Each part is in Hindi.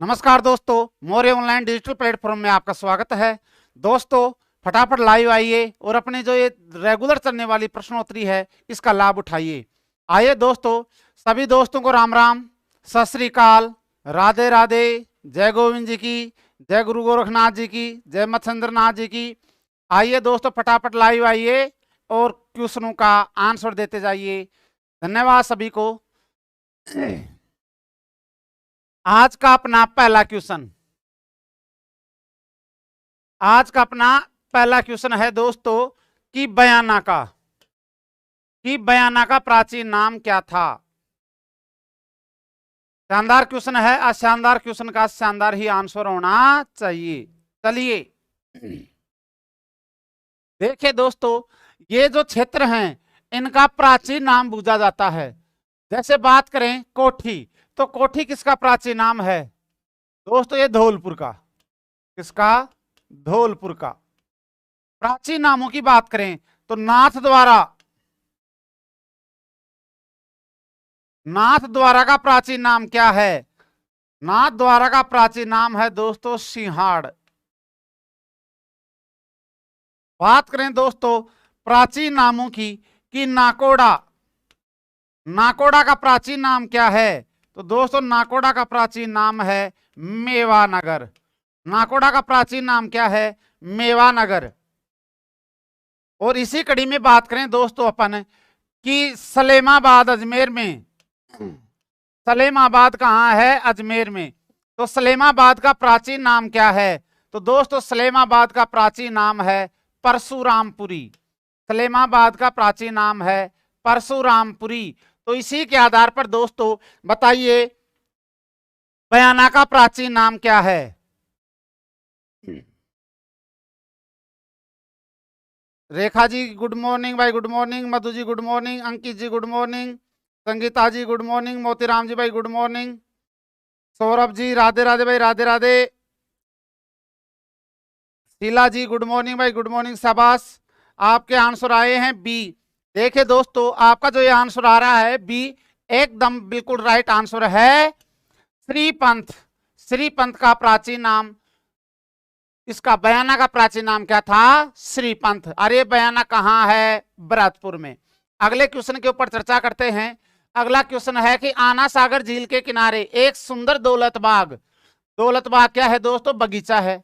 नमस्कार दोस्तों, मौर्य ऑनलाइन डिजिटल प्लेटफॉर्म में आपका स्वागत है। दोस्तों फटाफट लाइव आइए और अपने जो ये रेगुलर चलने वाली प्रश्नोत्तरी है इसका लाभ उठाइए। आइए दोस्तों, सभी दोस्तों को राम राम, सत श्री अकाल, राधे राधे, जय गोविंद जी की, जय गुरु गोरखनाथ जी की, जय मत्स्येंद्र नाथ जी की। आइए दोस्तों, फटाफट लाइव आइए और क्वेश्चनों का आंसर देते जाइए। धन्यवाद सभी को। आज का अपना पहला क्वेश्चन है दोस्तों कि बयाना का प्राचीन नाम क्या था। शानदार क्वेश्चन है। आज शानदार क्वेश्चन का शानदार ही आंसर होना चाहिए। चलिए देखिए दोस्तों, ये जो क्षेत्र हैं इनका प्राचीन नाम पूछा जाता है। जैसे बात करें कोठी, तो कोठी किसका प्राचीन नाम है दोस्तों? ये धौलपुर का। किसका? धौलपुर का। प्राचीन नामों की बात करें तो नाथ द्वारा का प्राचीन नाम क्या है? नाथ द्वारा का प्राचीन नाम है दोस्तों सिंहाड़। बात करें दोस्तों प्राचीन नामों की कि नाकोड़ा का प्राचीन नाम क्या है? तो दोस्तों नाकोड़ा का प्राचीन नाम है मेवानगर। नाकोड़ा का प्राचीन नाम क्या है? मेवानगर। और इसी कड़ी में बात करें दोस्तों अपन कि सलेमाबाद अजमेर में, सलेमाबाद कहाँ है? अजमेर में। तो सलेमाबाद का प्राचीन नाम क्या है? तो दोस्तों सलेमाबाद का प्राचीन नाम है परशुरामपुरी। सलेमाबाद का प्राचीन नाम है परशुरामपुरी। तो इसी के आधार पर दोस्तों बताइए बयाना का प्राचीन नाम क्या है? रेखा जी गुड मॉर्निंग भाई, good morning. Madhu ji good morning. अंकित जी गुड मॉर्निंग। संगीता जी गुड मॉर्निंग। मोतीराम जी भाई गुड मॉर्निंग। सौरभ जी राधे राधे भाई, राधे राधे। शीला जी गुड मॉर्निंग भाई, गुड मॉर्निंग। शाबाश, आपके आंसर आए हैं बी। देखिए दोस्तों, आपका जो ये आंसर आ रहा है बी एकदम बिल्कुल राइट आंसर है। श्रीपंथ का प्राचीन नाम, इसका बयाना का प्राचीन नाम क्या था? श्रीपंथ। अरे बयाना कहाँ है? भरतपुर में। अगले क्वेश्चन के ऊपर चर्चा करते हैं। अगला क्वेश्चन है कि आना सागर झील के किनारे एक सुंदर दौलत बाग क्या है दोस्तों? बगीचा है।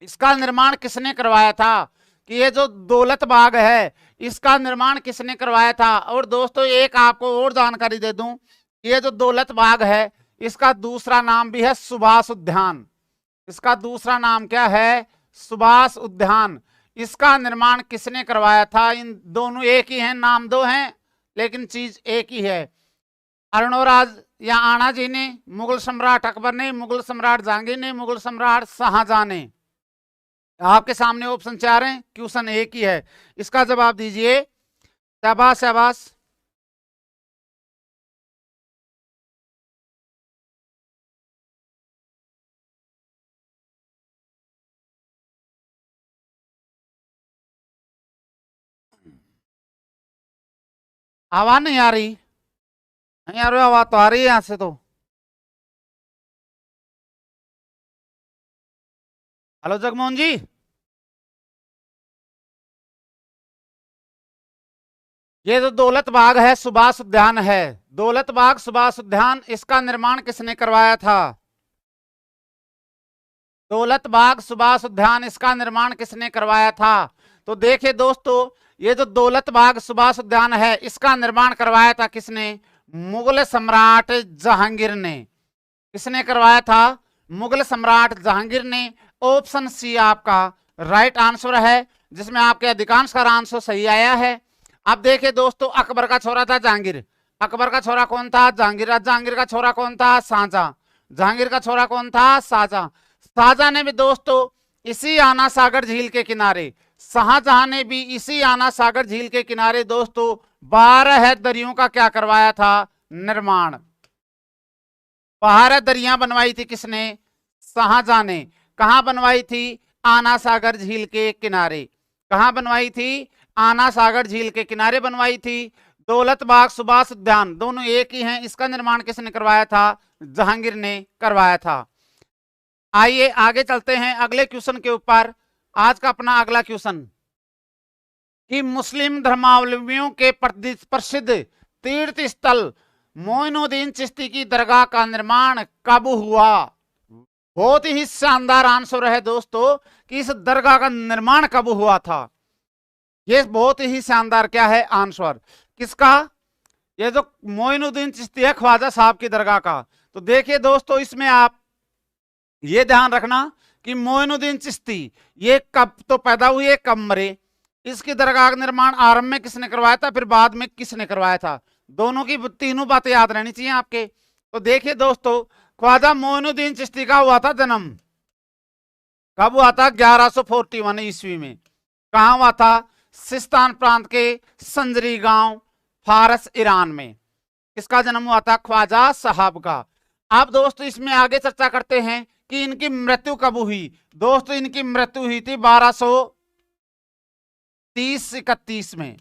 इसका निर्माण किसने करवाया था? कि ये जो दौलत बाग है इसका निर्माण किसने करवाया था? और दोस्तों एक आपको और जानकारी दे दूं, ये जो दौलत बाग है इसका दूसरा नाम भी है सुभाष उद्यान। इसका दूसरा नाम क्या है? सुभाष उद्यान। इसका निर्माण किसने करवाया था? इन दोनों एक ही हैं, नाम दो हैं लेकिन चीज एक ही है। अरुणोराज या आना जी ने, मुगल सम्राट अकबर ने, मुगल सम्राट जहांगीर ने, मुगल सम्राट शाहजहां ने। आपके सामने ऑप्शन 4 हैं, क्वेश्चन एक ही है, इसका जवाब दीजिए। शाबाश शाबाश। आवाज नहीं आ रही? नहीं आ रही आवाज तो आ रही है यहां से तो। हेलो जगमोहन जी। ये जो दौलत बाग है सुभाष उद्यान है, दौलत बाग सुभाष उद्यान, इसका निर्माण किसने करवाया था? दौलत बाग सुभाष उद्यान, इसका निर्माण किसने करवाया था? तो देखिए दोस्तों, ये जो दौलत बाग सुभाष उद्यान है इसका निर्माण करवाया था किसने? मुगल सम्राट जहांगीर ने। किसने करवाया था? मुगल सम्राट जहांगीर ने। ऑप्शन सी आपका राइट आंसर है, जिसमें आपके अधिकांश का आंसर सही आया है। अब देखिए दोस्तों, अकबर का छोरा था जहांगीर। अकबर का छोरा कौन था? जहांगीर। जहांगीर का छोरा कौन था? शाहजहां। जहांगीर का छोरा कौन था? शाहजहां। शाहजहां ने भी दोस्तों इसी आना सागर झील के किनारे, शाहजहां ने भी इसी आना सागर झील के किनारे दोस्तों 12 दरियों का क्या करवाया था? निर्माण। 12 दरियां बनवाई थी किसने? शाहजहां ने। कहां बनवाई थी? आना सागर झील के किनारे। कहां बनवाई थी? आना सागर झील के किनारे बनवाई थी। दौलत बाग सुभाष उद्यान दोनों एक ही हैं। इसका निर्माण किसने करवाया था? जहांगीर ने करवाया था। आइए आगे चलते हैं अगले क्वेश्चन के ऊपर। आज का अपना अगला क्वेश्चन कि मुस्लिम धर्मावलंबियों के प्रसिद्ध तीर्थ स्थल मोइनुद्दीन चिश्ती की दरगाह का निर्माण कब हुआ? बहुत ही शानदार आंसर है दोस्तों कि इस दरगाह का निर्माण कब हुआ था। ये बहुत ही शानदार क्या है आंसर किसका? ये जो मोइनुद्दीन चिश्ती है ख्वाजा साहब की दरगाह का। तो देखिए दोस्तों इसमें आप ये ध्यान रखना कि मोइनुद्दीन चिश्ती ये कब तो पैदा हुए कब मरे, इसकी दरगाह का निर्माण आरंभ में किसने करवाया था, फिर बाद में किसने करवाया था। दोनों की तीनों बातें याद रहनी चाहिए आपके। तो देखिए दोस्तों ख्वाजा मोइनुद्दीन चिश्ती का हुआ था जन्म, कब हुआ था? 1141 ईस्वी में। कहा हुआ था? सिस्तान प्रांत के संजरी गांव फारस ईरान में इसका जन्म हुआ था ख्वाजा साहब का। अब दोस्तों इसमें आगे चर्चा करते हैं कि इनकी मृत्यु कब हुई। दोस्तों इनकी मृत्यु हुई थी 1230-31 में।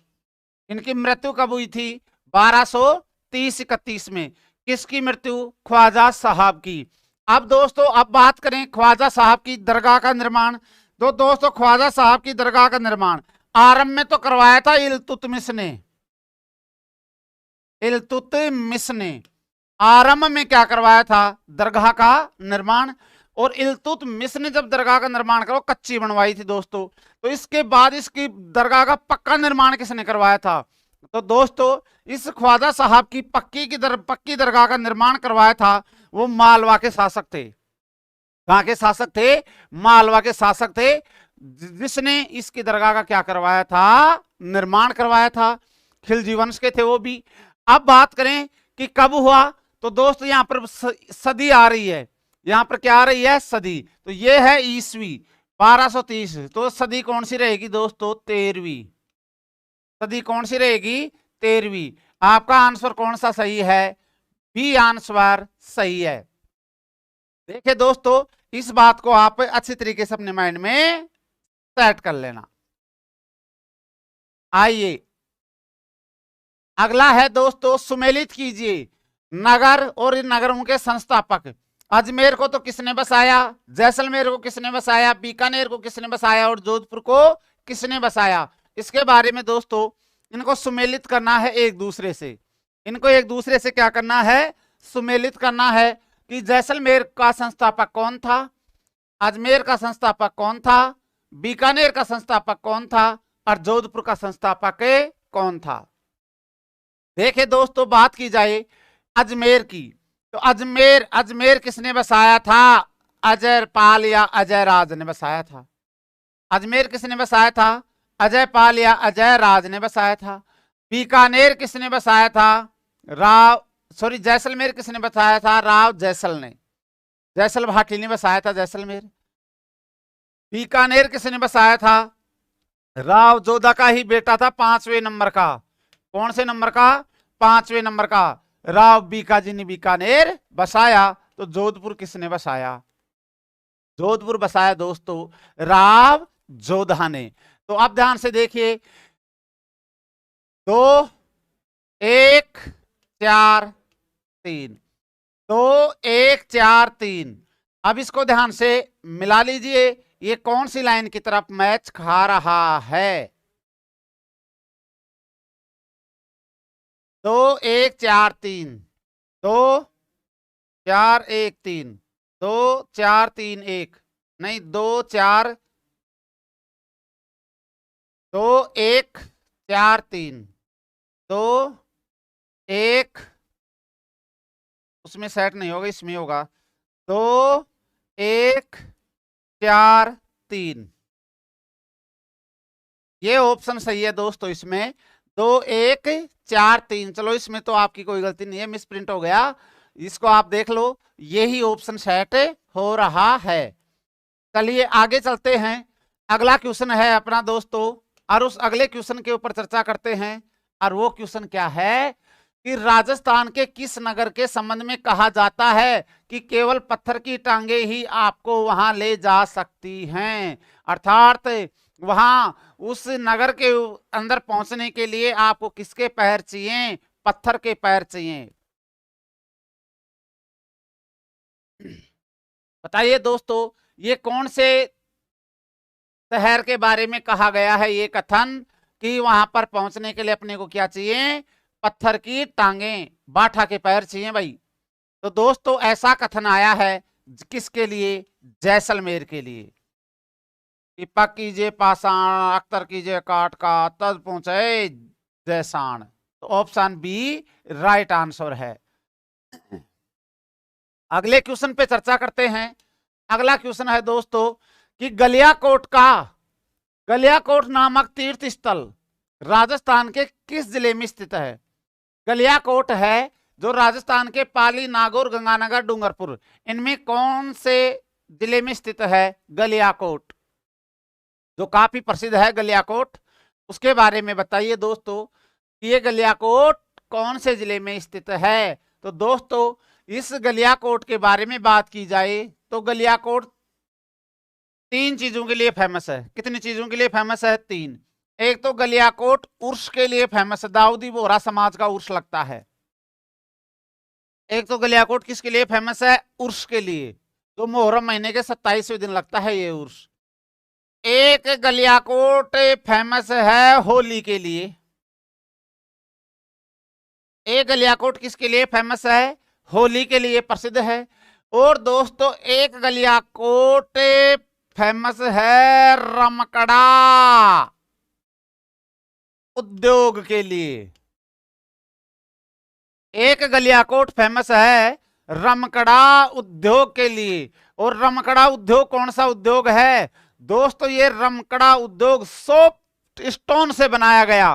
इनकी मृत्यु कब हुई थी? 1230-31 में। किसकी मृत्यु? ख्वाजा साहब की। अब दोस्तों अब बात करें ख्वाजा साहब की दरगाह का निर्माण। तो दोस्तों ख्वाजा साहब की दरगाह का निर्माण आरंभ में तो करवाया था इल्तुतमिश ने। इल्तुतमिश ने आरंभ में क्या करवाया था? दरगाह का निर्माण। और इल्तुतमिश ने जब दरगाह का निर्माण करो कच्ची बनवाई थी दोस्तों। तो इसके बाद इसकी दरगाह का पक्का निर्माण किसने करवाया था? तो दोस्तों इस ख्वाजा साहब की पक्की दरगाह का निर्माण करवाया था वो मालवा के शासक थे। कहां के शासक थे? मालवा के शासक थे, जिसने इसकी दरगाह का क्या करवाया था? निर्माण करवाया था। खिलजी वंश के थे वो भी। अब बात करें कि कब हुआ, तो दोस्तों यहां पर सदी आ रही है। यहां पर क्या आ रही है? सदी। तो ये है ईस्वी 1230। तो सदी कौन सी रहेगी दोस्तों? 13वीं। सदी कौन सी रहेगी? 13वीं। आपका आंसर कौन सा सही है? बी आंसर सही है। देखिए दोस्तों इस बात को आप अच्छी तरीके से अपने माइंड में सेट कर लेना। आइए अगला है दोस्तों सुमेलित कीजिए नगर और इन नगरों के संस्थापक। अजमेर को तो किसने बसाया? जैसलमेर को किसने बसाया? बीकानेर को किसने बसाया? और जोधपुर को किसने बसाया? इसके बारे में दोस्तों इनको सुमेलित करना है एक दूसरे से। इनको एक दूसरे से क्या करना है? सुमेलित करना है कि जैसलमेर का संस्थापक कौन था, अजमेर का संस्थापक कौन था, बीकानेर का संस्थापक कौन था और जोधपुर का संस्थापक कौन था। देखिए दोस्तों बात की जाए अजमेर की, तो अजमेर किसने बसाया था? अजय पाल या अजय राज ने बसाया था। अजमेर किसने बसाया था? अजय पाल या अजय राज ने बसाया था। बीकानेर किसने बसाया था? जैसलमेर किसने बसाया था? राव जैसल ने, जैसल भाटी ने बसाया था जैसलमेर। बीकानेर किसने बसाया था? राव जोधा का ही बेटा था 5वें नंबर का। कौन से नंबर का? 5वें नंबर का। राव बीकाजी ने बीकानेर बसाया। तो जोधपुर किसने बसाया? जोधपुर बसाया दोस्तों राव जोधा ने। तो अब ध्यान से देखिए 2 1 4 3 2 1 4 3। अब इसको ध्यान से मिला लीजिए, ये कौन सी लाइन की तरफ मैच खा रहा है? 2 1 4 3 2 4 1 3 2 4 3 1 नहीं 2 4 2 1 4 3 2 1 उसमें सेट नहीं होगा, इसमें होगा 2 1 4 3। ये ऑप्शन सही है दोस्तों। इसमें 2 1 4 3। चलो इसमें तो आपकी कोई गलती नहीं है, मिस प्रिंट हो गया, इसको आप देख लो, यही ऑप्शन सेट हो रहा है। चलिए आगे चलते हैं। अगला क्वेश्चन है अपना दोस्तों, और उस अगले क्वेश्चन के ऊपर चर्चा करते हैं। और वो क्वेश्चन क्या है कि राजस्थान के किस नगर के संबंध में कहा जाता है कि केवल पत्थर की टांगे ही आपको वहां ले जा सकती हैं। अर्थात वहां उस नगर के अंदर पहुंचने के लिए आपको किसके पैर चाहिए? पत्थर के पैर चाहिए। बताइए दोस्तों, ये कौन से शहर के बारे में कहा गया है ये कथन कि वहां पर पहुंचने के लिए अपने को क्या चाहिए? पत्थर की टांगें, बाठा के पैर चाहिए भाई। तो दोस्तों ऐसा कथन आया है किसके लिए? जैसलमेर के लिए। कि पक कीजिए पाषाण, अख्तर कीजिए काट का, तब पहुंचे जैसाण। तो ऑप्शन बी राइट आंसर है। अगले क्वेश्चन पे चर्चा करते हैं। अगला क्वेश्चन है दोस्तों कि गलियाकोट नामक तीर्थ स्थल राजस्थान के किस जिले में स्थित है? गलियाकोट है जो राजस्थान के पाली, नागौर, गंगानगर, डूंगरपुर, इनमें कौन से जिले में स्थित है गलियाकोट? जो काफी प्रसिद्ध है गलियाकोट, उसके बारे में बताइए दोस्तों कि ये गलियाकोट कौन से जिले में स्थित है। तो दोस्तों इस गलियाकोट के बारे में बात की जाए तो गलियाकोट 3 चीजों के लिए फेमस है। कितनी चीजों के लिए फेमस है? 3। एक तो गलियाकोट उर्स के लिए फेमस है, दाऊदी बोहरा समाज का उर्स लगता है। एक तो गलियाकोट किसके लिए फेमस है? उर्स के लिए, तो मुहर्रम महीने के 27वें दिन लगता है ये उर्स। एक गलियाकोट फेमस है होली के लिए। एक गलियाकोट किसके लिए फेमस है? होली के लिए प्रसिद्ध है। और दोस्तों एक गलियाकोट फेमस है रमकड़ा उद्योग के लिए। एक गलियाकोट फेमस है रमकड़ा उद्योग के लिए। और रमकड़ा उद्योग कौन सा उद्योग है दोस्तों? ये रमकड़ा उद्योग सॉफ्ट स्टोन से बनाया गया,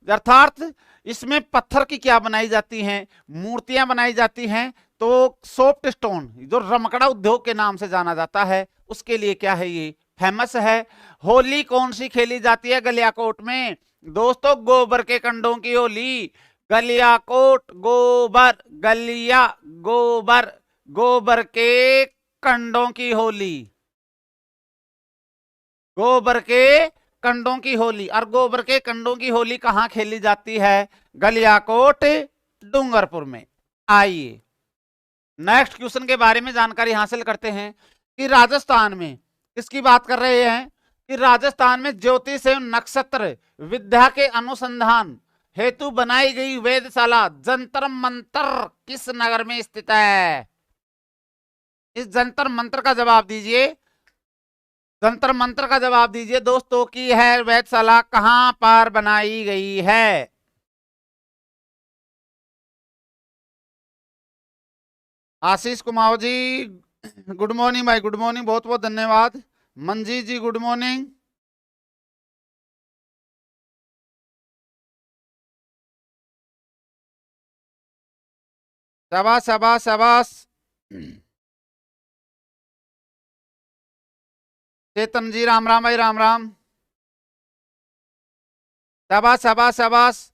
अर्थात इसमें पत्थर की क्या बनाई जाती हैं? मूर्तियां बनाई जाती हैं। तो सॉफ्ट स्टोन जो रमकड़ा उद्योग के नाम से जाना जाता है, उसके लिए क्या है? ये फेमस है। होली कौन सी खेली जाती है गलियाकोट में? दोस्तों गोबर के कंडों की होली। गलियाकोट गोबर, गलिया गोबर, गोबर के कंडों की होली, गोबर के कंडों की होली। और गोबर के कंडों की होली कहां खेली जाती है? गलियाकोट डूंगरपुर में। आइए नेक्स्ट क्वेश्चन के बारे में जानकारी हासिल करते हैं कि राजस्थान में किसकी बात कर रहे हैं कि राजस्थान में ज्योतिष एवं नक्षत्र विद्या के अनुसंधान हेतु बनाई गई वेधशाला जंतर मंतर किस नगर में स्थित है? इस जंतर मंत्र का जवाब दीजिए। जंतर मंत्र का जवाब दीजिए दोस्तों की है वेधशाला कहां पर बनाई गई है? आशीष कुमार जी गुड मॉर्निंग भाई, गुड मॉर्निंग, बहुत बहुत धन्यवाद। मंजीत जी गुड मॉर्निंग। शाबाश शाबाश शाबाश। चेतन जी राम राम भाई, राम राम। शाबाश शाबाश शाबाश।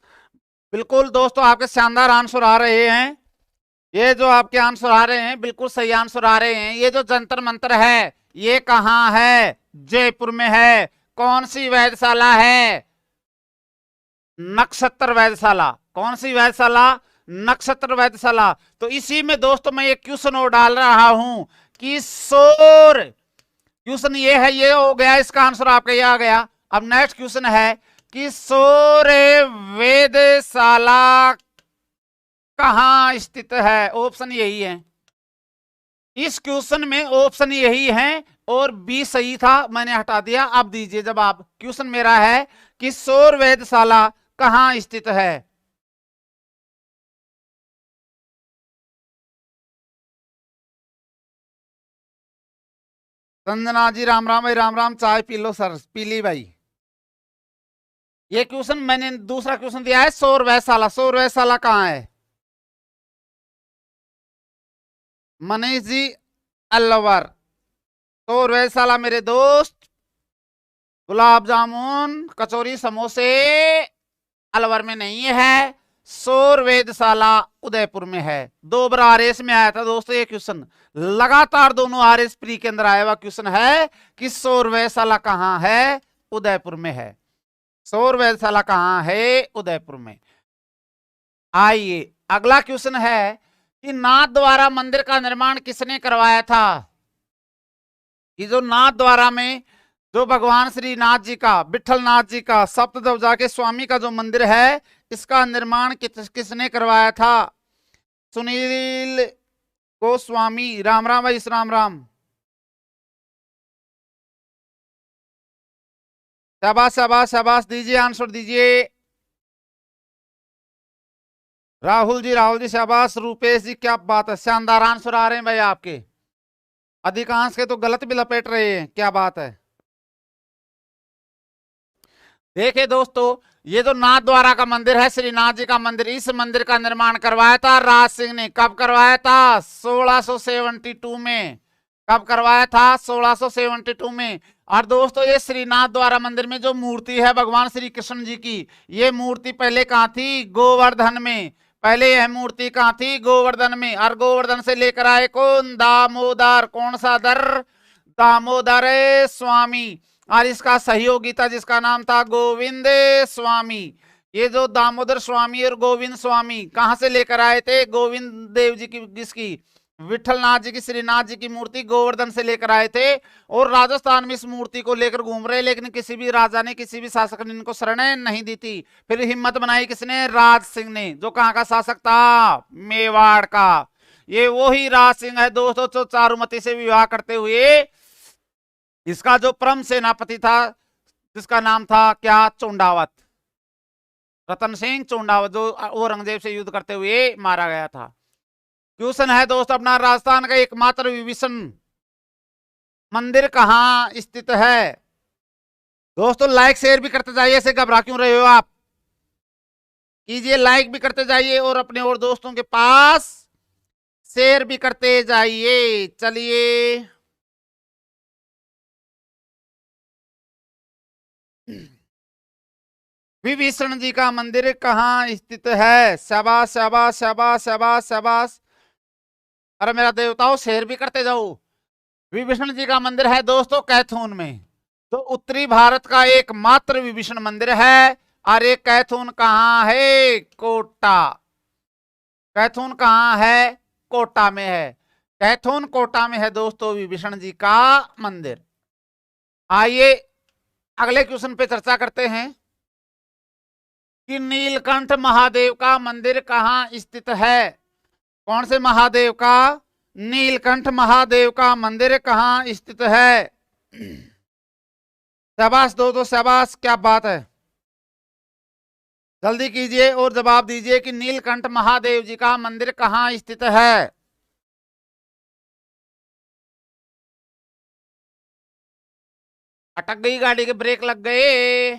बिल्कुल दोस्तों आपके शानदार आंसर आ रहे हैं। ये जो आपके आंसर आ रहे हैं बिल्कुल सही आंसर आ रहे हैं। ये जो जंतर मंतर है ये कहाँ है? जयपुर में है। कौन सी वेधशाला है? नक्षत्र वेधशाला। कौन सी वेधशाला? नक्षत्र वेधशाला। तो इसी में दोस्तों मैं एक क्वेश्चन और डाल रहा हूं कि सौर, क्वेश्चन ये है, ये हो गया, इसका आंसर आपका ये आ गया। अब नेक्स्ट क्वेश्चन है कि सौर वेधशाला कहां स्थित है? ऑप्शन यही है। इस क्वेश्चन में ऑप्शन यही है और बी सही था, मैंने हटा दिया। अब दीजिए जवाब। क्वेश्चन मेरा है कि सौर वेधशाला कहां स्थित है? संजना जी राम राम भाई, राम राम। चाय पी लो सर, पी ली भाई। ये क्वेश्चन मैंने दूसरा क्वेश्चन दिया है सौर वेधशाला। सौर वेधशाला कहां है? मनीष जी अलवर। सौर वेधशाला मेरे दोस्त गुलाब जामुन कचौरी समोसे अलवर में नहीं है, सौर वेधशाला उदयपुर में है। 2 बार आरएस में आया था दोस्तों ये क्वेश्चन, लगातार दोनों आरएस प्री के अंदर आया हुआ क्वेश्चन है कि सौर वेधशाला कहां है? उदयपुर में है। सौर वेधशाला कहाँ है? उदयपुर में। आइए अगला क्वेश्चन है कि नाथ द्वारा मंदिर का निर्माण किसने करवाया था? कि जो नाथ द्वारा में जो भगवान श्री नाथ जी का, विठल नाथ जी का, सप्तध्वजा के स्वामी का जो मंदिर है, इसका निर्माण किसने करवाया था? सुनील गोस्वामी। राम राम भाई, राम राम। शाबाश शाबाश शाबाश, दीजिए आंसर दीजिए। राहुल जी शाबाश। रूपेश जी क्या बात है, शानदार आंसर आ रहे हैं भाई आपके। अधिकांश के तो गलत भी लपेट रहे हैं, क्या बात है। देखिए दोस्तों, ये जो नाथ द्वारा का मंदिर है, श्रीनाथ जी का मंदिर, इस मंदिर का निर्माण करवाया था राज सिंह ने। कब करवाया था? 1672 में। कब करवाया था? 1672 में। और दोस्तों, ये श्रीनाथ द्वारा मंदिर में जो मूर्ति है भगवान श्री कृष्ण जी की, ये मूर्ति पहले कहाँ थी? गोवर्धन में। पहले यह मूर्ति कहाँ थी? गोवर्धन में। और गोवर्धन से लेकर आए कौन? दामोदर। कौन सा दर? दामोदर स्वामी। और इसका सहयोगी था जिसका नाम था गोविंद स्वामी। ये जो दामोदर स्वामी और गोविंद स्वामी कहां से लेकर आए थे? गोविंद देव जी की, जिसकी विठल नाथ जी की, श्रीनाथ जी की मूर्ति गोवर्धन से लेकर आए थे। और राजस्थान में इस मूर्ति को लेकर घूम रहे, लेकिन किसी भी राजा ने, किसी भी शासक ने इनको शरण नहीं दी थी। फिर हिम्मत बनाई किसने? राज सिंह ने, जो कहां का शासक था? मेवाड़ का। ये वही राज सिंह है दोस्तों, जो चारुमती से विवाह करते हुए इसका जो परम सेनापति था, जिसका नाम था क्या? चोंडावत। रतन सिंह चोंडावत, जो औरंगजेब से युद्ध करते हुए मारा गया था। क्वेश्चन है दोस्तों अपना, राजस्थान का एकमात्र विभीषण मंदिर कहां स्थित है? दोस्तों लाइक शेयर भी करते जाइए, ऐसे घबरा क्यों रहे हो आप? कीजिए, लाइक भी करते जाइए और अपने और दोस्तों के पास शेयर भी करते जाइए। चलिए, विभीषण जी का मंदिर कहां स्थित है? शाबाश शाबाश शाबाश शाबाश शाबाश। अरे मेरा देवताओं, शेयर भी करते जाओ। विभीषण जी का मंदिर है दोस्तों कैथून में। तो उत्तरी भारत का एकमात्र विभीषण मंदिर है। और ये कैथून कहां है? कोटा। कैथून कहां है? कोटा में है। कैथून कोटा में है दोस्तों विभीषण जी का मंदिर। आइए अगले क्वेश्चन पे चर्चा करते हैं कि नीलकंठ महादेव का मंदिर कहां स्थित है? कौन से महादेव का? नीलकंठ महादेव का मंदिर कहां स्थित है? शाबाश दोस्तों शाबाश, क्या बात है। जल्दी कीजिए और जवाब दीजिए कि नीलकंठ महादेव जी का मंदिर कहां स्थित है? अटक गई गाड़ी के ब्रेक लग गए।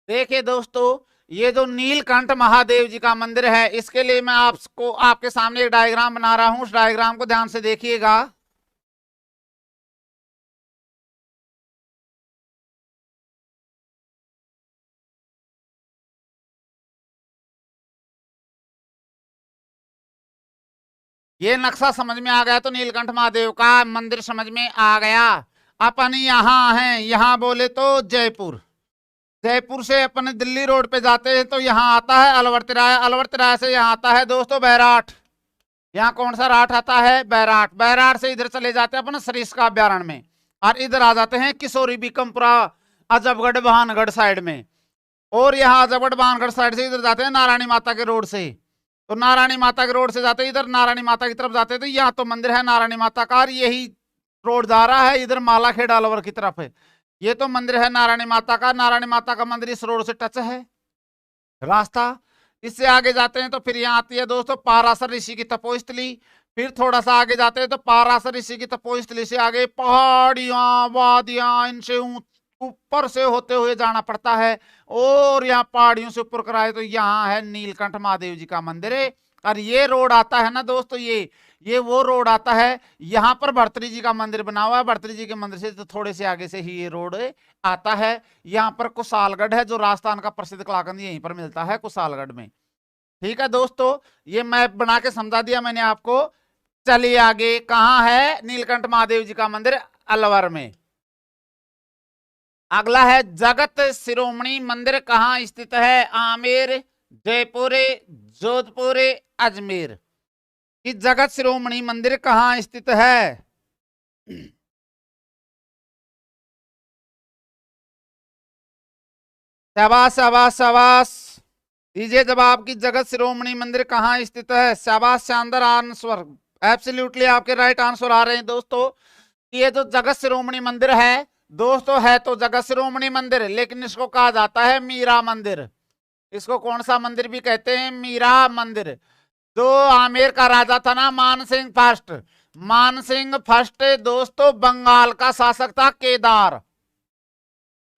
देखिए दोस्तों, ये जो नीलकंठ महादेव जी का मंदिर है, इसके लिए मैं आपको आपके सामने एक डायग्राम बना रहा हूं। उस डायग्राम को ध्यान से देखिएगा। ये नक्शा समझ में आ गया तो नीलकंठ महादेव का मंदिर समझ में आ गया। अपन यहाँ हैं, यहाँ बोले तो जयपुर। जयपुर से अपन दिल्ली रोड पे जाते हैं तो यहाँ आता है अलवर तिराया। अलवर तिराया से यहाँ आता है दोस्तों बैराठ। यहाँ कौन सा राठ आता है? बैराठ। बैराठ से इधर चले जाते हैं अपन सरिस्का अभ्यारण्य में, और इधर आ जाते हैं किशोरी बीकमपुरा, अजबगढ़ भानगढ़ साइड में। और यहाँ अजबगढ़ भानगढ़ साइड से इधर जाते हैं नारायणी माता के रोड से। तो नारायणी माता के रोड से जाते इधर नारायणी माता की तरफ जाते हैं, तो यहाँ तो मंदिर है नारायणी माता का। यही रोड जा रहा है इधर मालाखेड़ा अलवर की तरफ है। ये तो मंदिर है नारायणी माता का। नारायणी माता का मंदिर इस रोड से टच है रास्ता। इससे आगे जाते हैं तो फिर यहाँ आती है दोस्तों पाराशर ऋषि की तपोस्थली। फिर थोड़ा सा आगे जाते हैं तो पाराशर ऋषि की तपोस्थली से आगे पहाड़ियां वादियां, इनसे ऊपर से होते हुए जाना पड़ता है। और यहाँ पहाड़ियों से ऊपर कराए तो यहाँ है नीलकंठ महादेव जी का मंदिर है। और ये रोड आता है ना दोस्तों, ये वो रोड आता है। यहाँ पर भर्तृ जी का मंदिर बना हुआ है। भर्तृ जी के मंदिर से तो थोड़े से आगे से ही ये रोड आता है। यहाँ पर कुशालगढ़ है, जो राजस्थान का प्रसिद्ध कलाकंद यहीं पर मिलता है, कुशालगढ़ में। ठीक है दोस्तों, ये मैप बना के समझा दिया मैंने आपको। चलिए आगे, कहाँ है नीलकंठ महादेव जी का मंदिर? अलवर में। अगला है जगत शिरोमणि मंदिर कहाँ स्थित है? आमेर, जयपुर, जोधपुर, अजमेर। कि जगत शिरोमणि मंदिर कहाँ स्थित है? शाबाश शाबाश शाबाश, दीजिए जवाब की जगत शिरोमणि मंदिर कहाँ स्थित है। शाबाश, शानदार आंसर, एब्सोल्युटली आपके राइट आंसर आ रहे हैं दोस्तों। ये जो जगत शिरोमणि मंदिर है दोस्तों, है तो जगत शिरोमणि मंदिर, लेकिन इसको कहा जाता है मीरा मंदिर। इसको कौन सा मंदिर भी कहते हैं? मीरा मंदिर। जो आमेर का राजा था ना, मानसिंह फर्स्ट, मानसिंह फर्स्ट दोस्तों बंगाल का शासक था केदार,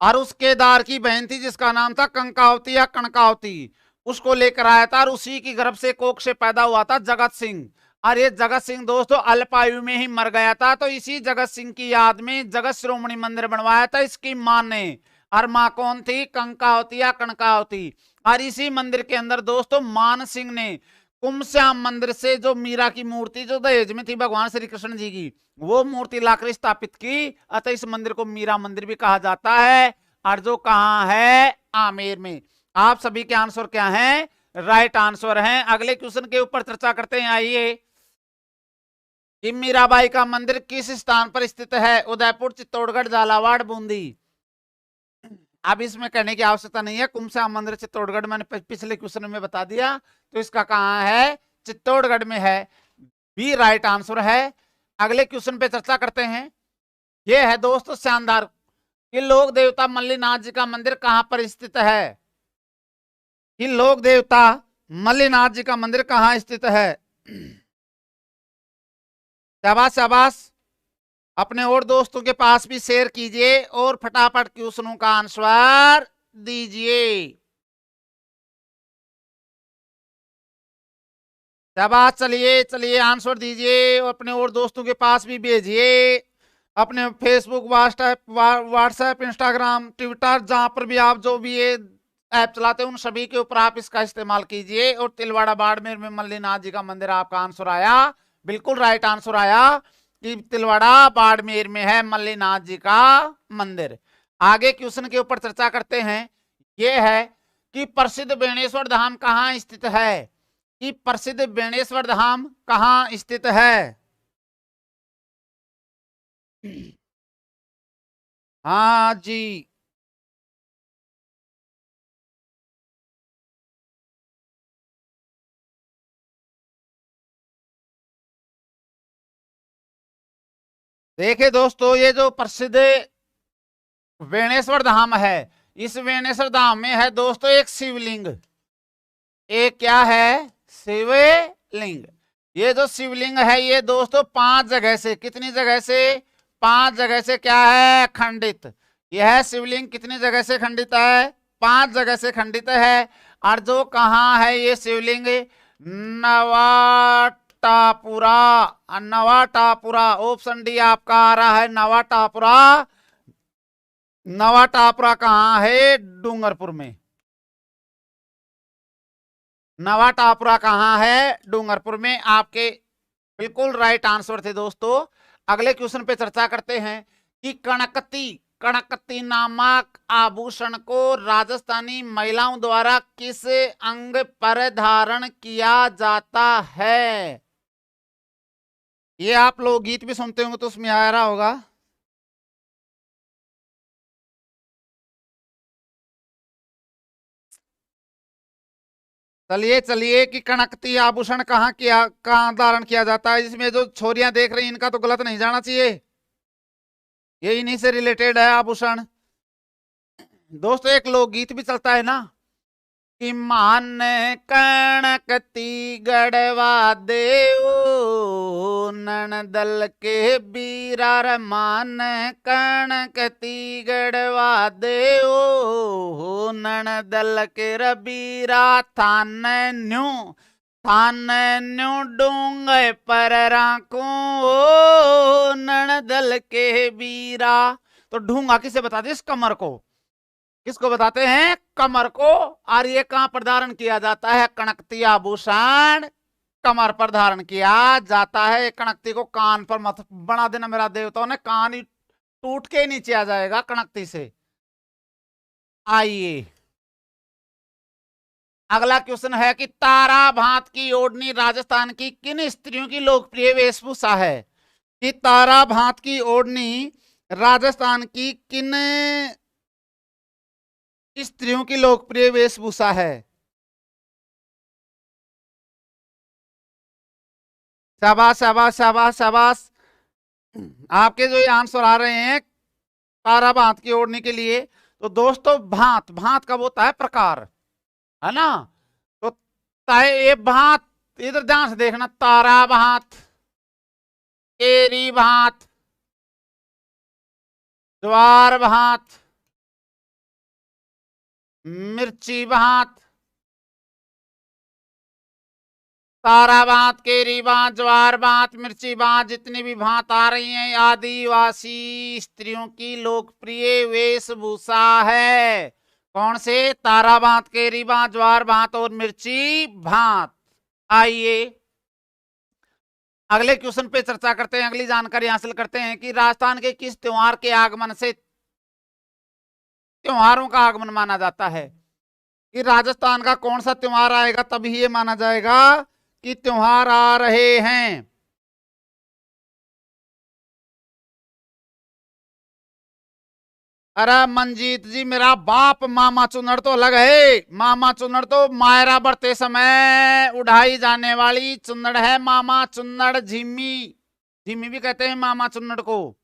और उस केदार की बहन थी जिसका नाम था कंकावती या कणकावती, उसको लेकर आया था और उसी की गर्भ से कोख से पैदा हुआ था जगत सिंह। और ये जगत सिंह दोस्तों अल्पायु में ही मर गया था, तो इसी जगत सिंह की याद में जगत शिरोमणि मंदिर बनवाया था इसकी मां ने। और मां कौन थी? कंकावती या कणकावती। और इसी मंदिर के अंदर दोस्तों मान सिंह ने कुमश्याम मंदिर से जो मीरा की मूर्ति जो दहेज में थी भगवान श्री कृष्ण जी की, वो मूर्ति लाकर स्थापित की, अतः इस मंदिर को मीरा मंदिर भी कहा जाता है। और जो कहां है? आमेर में। आप सभी के आंसर क्या हैं? राइट आंसर हैं। अगले क्वेश्चन के ऊपर चर्चा करते हैं। आइए, कि मीराबाई का मंदिर किस स्थान पर स्थित है? उदयपुर, चित्तौड़गढ़, झालावाड़, बूंदी। अब इसमें कहने की आवश्यकता नहीं है, कुमश्याम मंदिर चित्तौड़गढ़ मैंने पिछले क्वेश्चन में बता दिया, तो इसका कहां है? चित्तौड़गढ़ में है, भी राइट आंसर है। अगले क्वेश्चन पे चर्चा करते हैं। यह है दोस्तों शानदार, कि लोक देवता मल्लीनाथ जी का मंदिर कहां पर स्थित है? कि लोक देवता मल्लीनाथ जी का मंदिर कहां स्थित है? शाबाश शाबाश, अपने और दोस्तों के पास भी शेयर कीजिए और फटाफट क्वेश्चनों का आंसर दीजिए। शाबाश, चलिए चलिए आंसर दीजिए और अपने और दोस्तों के पास भी भेजिए। अपने फेसबुक, व्हाट्सएप, इंस्टाग्राम, ट्विटर, जहां पर भी आप जो भी ये ऐप चलाते हैं उन सभी के ऊपर आप इसका इस्तेमाल कीजिए। और तिलवाड़ा बाड़मेर में मल्लीनाथ जी का मंदिर आपका आंसर आया, बिल्कुल राइट आंसर आया कि तिलवाड़ा बाड़मेर में है मल्लीनाथ जी का मंदिर। आगे क्वेश्चन के ऊपर चर्चा करते हैं। यह है कि प्रसिद्ध बेणेश्वर धाम कहाँ स्थित है? कि प्रसिद्ध बेणेश्वर धाम कहाँ स्थित है? हाँ जी, देखिए दोस्तों, ये जो प्रसिद्ध बेणेश्वर धाम है, इस बेणेश्वर धाम में है दोस्तों एक शिवलिंग। एक क्या है? शिवलिंग। ये जो शिवलिंग है ये दोस्तों 5 जगह से, कितनी जगह से? 5 जगह से क्या है? खंडित। यह शिवलिंग कितनी जगह से खंडित है? 5 जगह से खंडित है। और जो कहाँ है ये शिवलिंग? नवाटापुरा। नवाटापुरा, ऑप्शन डी आपका आ रहा है नवाटापुरा। नवाटापुरा कहाँ है? डूंगरपुर में। नवाटापुरा कहाँ है? डूंगरपुर में। आपके बिल्कुल राइट आंसर थे दोस्तों। अगले क्वेश्चन पे चर्चा करते हैं कि कणकती, कणकती नामक आभूषण को राजस्थानी महिलाओं द्वारा किस अंग पर धारण किया जाता है? ये आप लोग गीत भी सुनते होंगे तो उसमें आ रहा होगा। चलिए चलिए, कि कणकती आभूषण कहाँ धारण किया जाता है? इसमें जो छोरियां देख रही हैं इनका तो गलत नहीं जाना चाहिए, ये इन्हीं से रिलेटेड है आभूषण। दोस्तों एक लोकगीत भी चलता है ना, कि मान कणकती गढ़वा देओ ननदल के बीरार, मान कणकती गढ़वा देओ ननदल के रबीरा, थान न्यू डूंग पर राखो ननदल के बीरा। तो ढूंगा किसे बताते हैं? इस कमर को। किसको बताते हैं? कमर को। और ये कहां पर धारण किया जाता है? कणकती आभूषण कमर पर धारण किया जाता है। कणकती को कान पर मत बना देना मेरा देवताओं ने, कान ही टूट के नीचे आ जाएगा कणकती से। आइए अगला क्वेश्चन है कि तारा भात की ओढ़नी राजस्थान की किन स्त्रियों की लोकप्रिय वेशभूषा है? कि तारा भात की ओढ़नी राजस्थान की किन स्त्रियों की लोकप्रिय वेशभूषा है? शाबाश शाबाश शाबाश शाबाश। आपके जो ये आंसर आ रहे हैं तारा भात की ओढ़नी के लिए, तो दोस्तों भात भात का होता है प्रकार, है ना? तो ये भात इधर ध्यान से देखना, तारा भात, केरी भात, ज्वार भात, मिर्ची भात, तारा भात, केरी भात, ज्वार भात, मिर्ची भात, जितनी भी भात आ रही हैं आदिवासी स्त्रियों की लोकप्रिय वेशभूषा है। कौन से? तारा भात, केरी भात, ज्वार भात और मिर्ची भात। आइए अगले क्वेश्चन पे चर्चा करते हैं, अगली जानकारी हासिल करते हैं कि राजस्थान के किस त्योहार के आगमन से त्योहारों का आगमन माना जाता है? कि राजस्थान का कौन सा त्योहार आएगा तभी ये माना जाएगा कि त्योहार आ रहे हैं। अरे मंजीत जी, मेरा बाप मामा चुनर तो अलग है। मामा चुनर तो मायरा बढ़ते समय उड़ाई जाने वाली चुन्नड़ है। मामा चुन्नड़, झिम्मी, झिम्मी भी कहते हैं मामा चुन्नड़ को।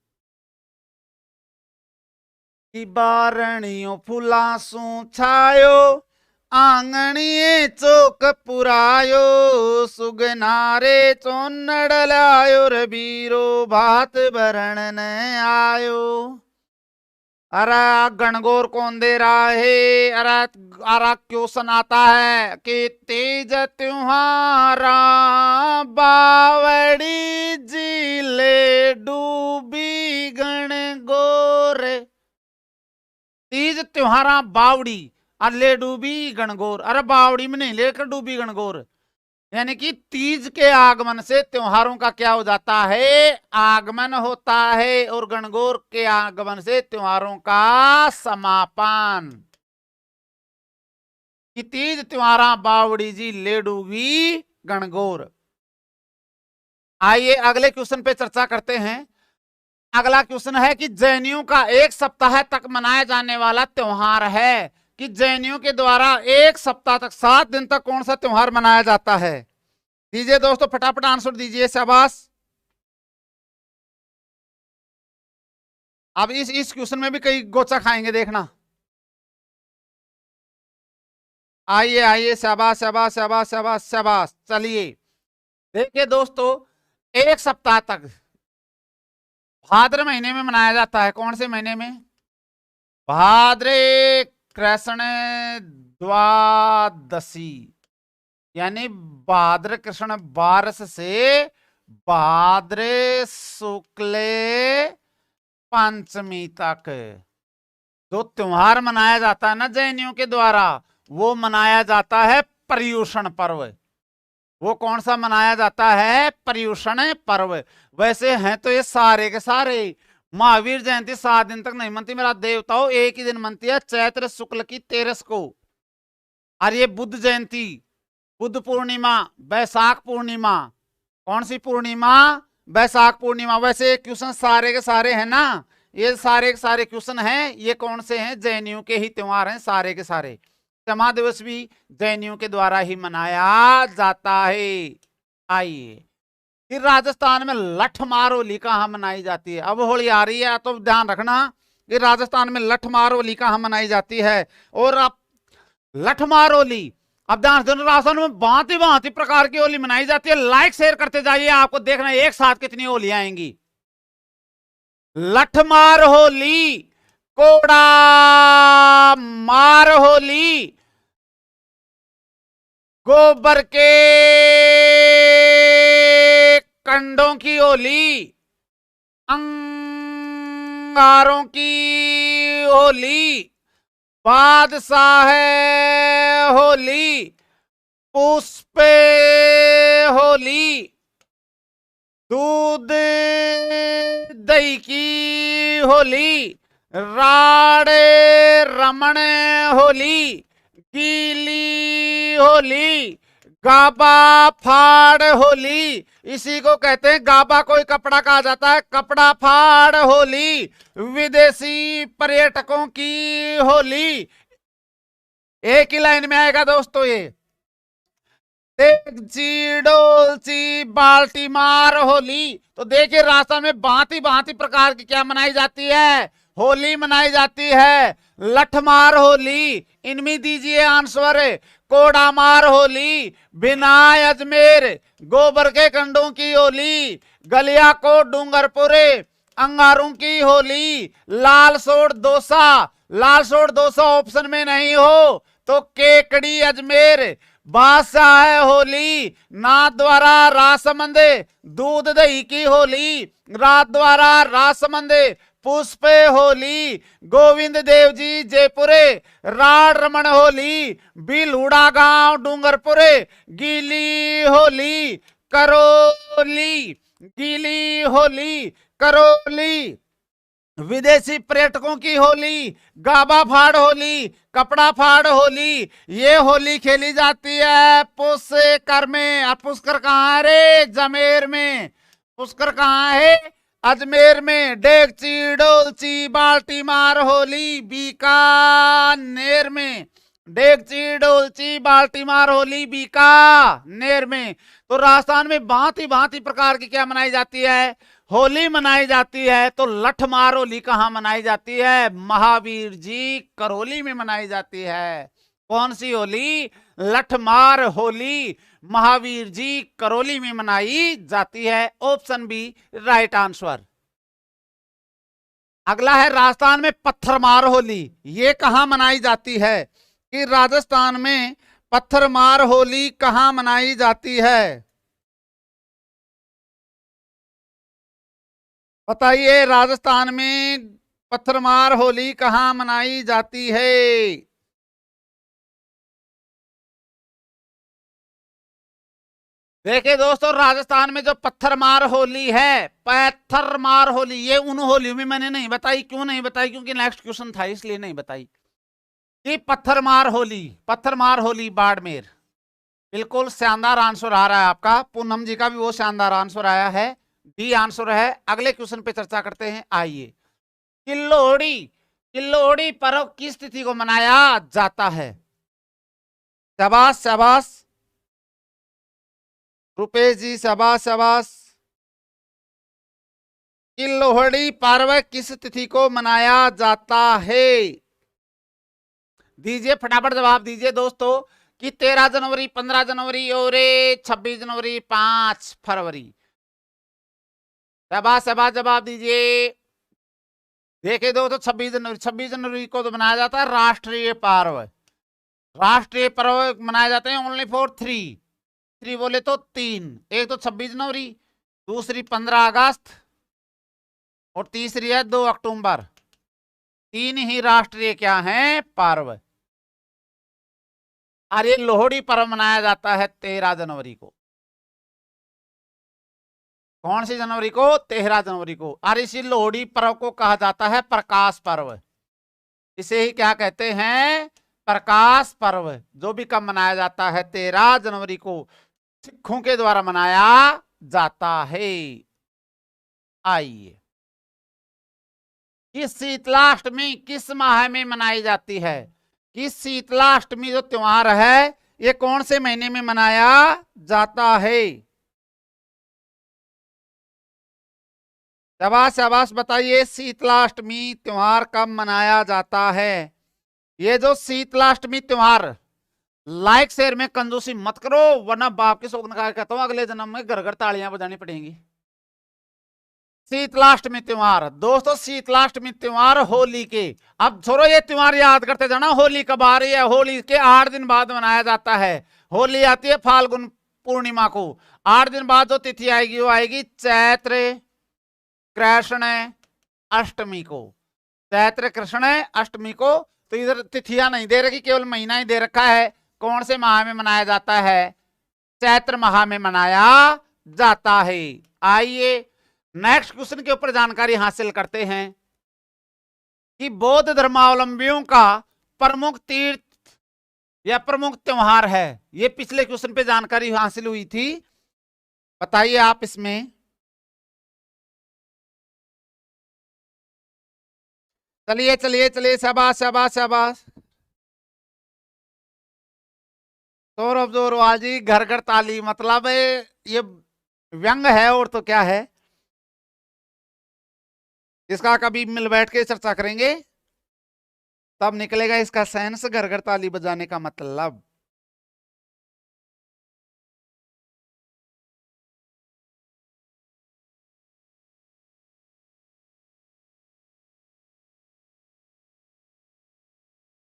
बारणियों फुलासू छायो, आंगणिए चौक पुरायो, सुगनारे चुन्नड़ लायो, रबीरो भात भरण न आयो। अरे गणगौर कौन दे रहा है? अरे क्वेश्चन आता है कि तेज त्योहारा बावड़ी जिले डूबी गणगौर। तीज त्योहारा बावड़ी अले डूबी गणगौर। अरे बावड़ी में नहीं लेकर डूबी गणगौर, यानी कि तीज के आगमन से त्योहारों का क्या हो जाता है? आगमन होता है, और गणगौर के आगमन से त्योहारों का समापन। कि तीज त्योहारा बावड़ी जी ले डूबी गणगौर। आइए अगले क्वेश्चन पे चर्चा करते हैं। अगला क्वेश्चन है कि जैनियों का एक सप्ताह तक मनाया जाने वाला त्योहार है। कि जैनियों के द्वारा एक सप्ताह तक 7 दिन तक कौन सा त्योहार मनाया जाता है? दीजिए दोस्तों, फटाफट आंसर दीजिए। शाबाश। अब इस क्वेश्चन में भी कई गोचा खाएंगे, देखना। आइए आइए, शाबाश शाबाश शाबाश शाबाश शाबाश। चलिए देखिए दोस्तों, एक सप्ताह तक भाद्र महीने में मनाया जाता है। कौन से महीने में? भाद्र कृष्ण द्वादशी, यानी भाद्र कृष्ण 12 से भाद्र शुक्ल पंचमी तक जो त्योहार मनाया जाता है ना जैनियों के द्वारा, वो मनाया जाता है पर्युषण पर्व। वो कौन सा मनाया जाता है? पर्युषण पर्व। वैसे हैं तो ये सारे के सारे महावीर जयंती 7 दिन तक नहीं मनती मेरा देवताओं, एक ही दिन मनती है, चैत्र शुक्ल की 13 को। और ये बुद्ध जयंती, बुद्ध पूर्णिमा, बैसाख पूर्णिमा। कौन सी पूर्णिमा? बैसाख पूर्णिमा। वैसे क्वेश्चन सारे के सारे हैं ना, ये सारे के सारे क्वेश्चन हैं, ये कौन से हैं? जैनियों के ही त्योहार हैं सारे के सारे। क्षमा दिवस भी जैनियों के द्वारा ही मनाया जाता है। आइए फिर राजस्थान में लठमार होली कहाँ मनाई जाती है? अब होली आ रही है तो ध्यान रखना कि राजस्थान में लठमार होली कहाँ मनाई जाती है। और अब लठमार होली, अब ध्यान से, राजस्थान में भांति प्रकार की होली मनाई जाती है। लाइक शेयर करते जाइए, आपको देखना एक साथ कितनी होली आएंगी। लठमार होली, कोड़ा मार होली, गोबर के कंडों की होली, अंगारों की होली, बादशाह होली, पुष्प होली, दूध दही की होली, राड़े रमण होली, गीली होली, गाबा फाड़ होली। इसी को कहते हैं, गाबा कोई कपड़ा कहा जाता है, कपड़ा फाड़ होली, विदेशी पर्यटकों की होली। एक ही लाइन में आएगा दोस्तों ये। डेगची डोलची बाल्टीमार होली। तो देखिए राजस्थान में भांति भांति प्रकार की क्या मनाई जाती है, होली मनाई जाती है। लठमार होली, इनमें दीजिए आंसर। कोडामार होली, बिनाय अजमेर, गोबर के कंडों की होली, गलियाकोट डूंगरपुरे, अंगारों की होली, लालसोड़ दोसा। लालसोड़ दोसा ऑप्शन में नहीं हो तो केकड़ी अजमेर। बादशाह होली, नाथ द्वारा राजसमंद, दूध दही की होली, रात द्वारा राजसमंद। पुष्प होली, गोविंद देव जी जयपुरे, राड रमन होली, बिलुड़ा गांव डूंगरपुरे, गीली होली, करोली, गीली होली, करोली, विदेशी पर्यटकों की होली, गाबा फाड़ होली, कपड़ा फाड़ होली। ये होली खेली जाती है पुष्कर में। और पुष्कर कहाँ है रे, जमेर में। पुष्कर कहाँ है, अजमेर में। डेगची डोलची बाल्टीमार होली, बीकानेर में। डेगची डोलची बाल्टीमार होली, बीकानेर में। तो राजस्थान में भांति भांति प्रकार की क्या मनाई जाती है, होली मनाई जाती है। तो लठमार होली कहाँ मनाई जाती है, महावीर जी करौली में मनाई जाती है। कौन सी होली, लठमार होली, महावीर जी करौली में मनाई जाती है। Option B right answer. अगला है राजस्थान में पत्थरमार होली। ये कहाँ मनाई जाती है, कि राजस्थान में पत्थरमार होली कहाँ मनाई जाती है, बताइए। राजस्थान में पत्थरमार होली कहाँ मनाई जाती है। देखिए दोस्तों, राजस्थान में जो पत्थरमार होली है, पत्थरमार होली, ये उन होलियों में मैंने नहीं बताई। क्यों नहीं बताई, क्योंकि नेक्स्ट क्वेश्चन था इसलिए नहीं बताई। कि पत्थरमार होली बाड़मेर। बिल्कुल शानदार आंसर आ रहा है आपका। पूनम जी का भी वो शानदार आंसर आया है, डी आंसर है। अगले क्वेश्चन पे चर्चा करते हैं, आइए। किल्लोड़ी पर्व किस तिथि को मनाया जाता है। शाबाश शाबाश रुपेश जी, शाबाश शाबाश। किल्लोड़ी पर्व किस तिथि को मनाया जाता है, दीजिए फटाफट जवाब दीजिए दोस्तों। कि 13 जनवरी, 15 जनवरी और 26 जनवरी, 5 फरवरी। शाबाश शाबाश, जवाब दीजिए। देखिए दोस्तों, 26 जनवरी को तो मनाया जाता है राष्ट्रीय पर्व। राष्ट्रीय पर्व मनाए जाते हैं ओनली फॉर 3 बोले तो 3। एक तो 26 जनवरी, दूसरी 15 अगस्त और तीसरी है 2 अक्टूबर। 3 ही राष्ट्रीय क्या हैं, पर्व। और ये लोहड़ी पर्व मनाया जाता है 13 जनवरी को। कौन सी जनवरी को, 13 जनवरी को। और इसी लोहड़ी पर्व को कहा जाता है प्रकाश पर्व। इसे ही क्या कहते हैं, प्रकाश पर्व। जो भी कब मनाया जाता है, 13 जनवरी को सिखों के द्वारा मनाया जाता है। आइए, इस शीतलाष्टमी किस माह में मनाई जाती है। कि शीतलाष्टमी जो त्योहार है, ये कौन से महीने में मनाया जाता है। शाबाश शाबाश, बताइए शीतलाष्टमी त्योहार कब मनाया जाता है। ये जो शीतलाष्टमी त्योहार, लाइक शेयर में कंजूसी मत करो, वरना बाप के शोक नकार कहता हूं अगले जन्म में घर घर तालियां बजानी पड़ेंगी। शीतलाष्टमी त्योहार दोस्तों, शीतलाष्टमी त्योहार होली के। अब छोड़ो ये त्योहार, याद करते जाना होली कब आ रही है। होली के 8 दिन बाद मनाया जाता है। होली आती है फाल्गुन पूर्णिमा को। 8 दिन बाद जो तिथि आएगी वो आएगी चैत्र कृष्ण अष्टमी को। चैत्र कृष्ण अष्टमी को। तो इधर तिथियां नहीं दे रखी, केवल महीना ही दे रखा है। कौन से माह में मनाया जाता है, चैत्र माह में मनाया जाता है। आइए नेक्स्ट क्वेश्चन के ऊपर जानकारी हासिल करते हैं। कि बौद्ध धर्मावलंबियों का प्रमुख तीर्थ या प्रमुख त्योहार है। ये पिछले क्वेश्चन पे जानकारी हासिल हुई थी, बताइए आप इसमें। चलिए चलिए चलिए, शाबाश शाबाश शाबाश। सौरभ जोरवाल जी, घर घर ताली, मतलब ये व्यंग है और तो क्या है। इसका कभी मिल बैठ के चर्चा करेंगे, तब निकलेगा इसका सेंस, घर घर ताली बजाने का मतलब।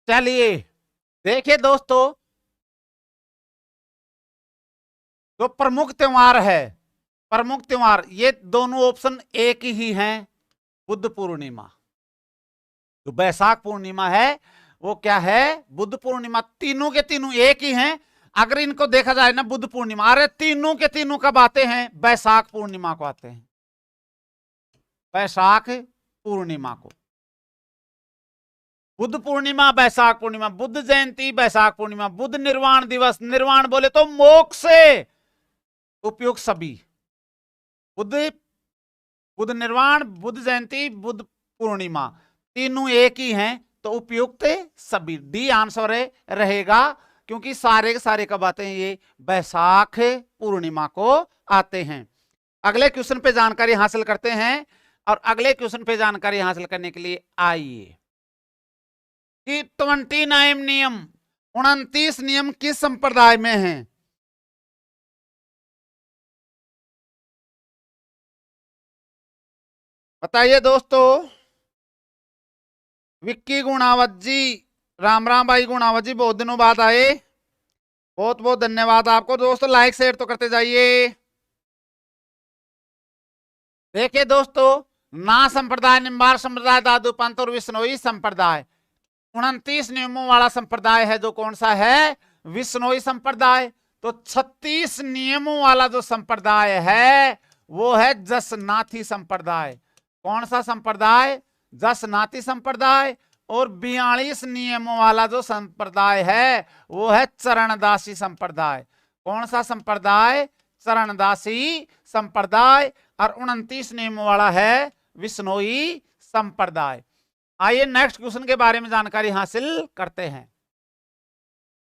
चलिए देखिए दोस्तों, जो प्रमुख त्योहार है, प्रमुख त्योहार ये दोनों ऑप्शन एक ही हैं। बुद्ध पूर्णिमा, जो बैसाख पूर्णिमा है वो क्या है, बुद्ध पूर्णिमा। तीनों के तीनों एक ही हैं। अगर इनको देखा जाए ना, बुद्ध पूर्णिमा, अरे तीनों के तीनों कब आते हैं, बैसाख पूर्णिमा को आते हैं, बैसाख पूर्णिमा को। बुद्ध पूर्णिमा बैसाख पूर्णिमा, बुद्ध जयंती बैसाख पूर्णिमा, बुद्ध निर्वाण दिवस, निर्वाण बोले तो मोक्ष से उपयुक्त सभी, बुद्ध बुद्ध निर्वाण, बुद्ध जयंती, बुद्ध पूर्णिमा, तीनों एक ही हैं, तो उपयुक्त सभी, डी आंसर रहेगा, क्योंकि सारे के सारे कब आते हैं, ये बैसाख पूर्णिमा को आते हैं। अगले क्वेश्चन पे जानकारी हासिल करते हैं, और अगले क्वेश्चन पे जानकारी हासिल करने के लिए आइए कि 29 नियम, 29 नियम किस संप्रदाय में हैं। बताइए दोस्तों। विक्की गुणावत जी, राम राम भाई गुणावत जी, बहुत दिनों बाद आए, बहुत बहुत धन्यवाद आपको। दोस्तों लाइक शेयर तो करते जाइए। देखिए दोस्तों, ना संप्रदाय, निम्बार संप्रदाय, दादू पंत और विश्नोई संप्रदाय, 29 नियमों वाला संप्रदाय है जो कौन सा है, विश्नोई संप्रदाय। तो 36 नियमों वाला जो संप्रदाय है वो है जसनाथी संप्रदाय। कौन सा संप्रदाय, जसनाथी संप्रदाय। और 42 नियमों वाला जो संप्रदाय है वो है चरणदासी संप्रदाय। कौन सा संप्रदाय, चरणदासी संप्रदाय। और 29 नियमों वाला है विश्नोई संप्रदाय। आइए नेक्स्ट क्वेश्चन के बारे में जानकारी हासिल करते हैं।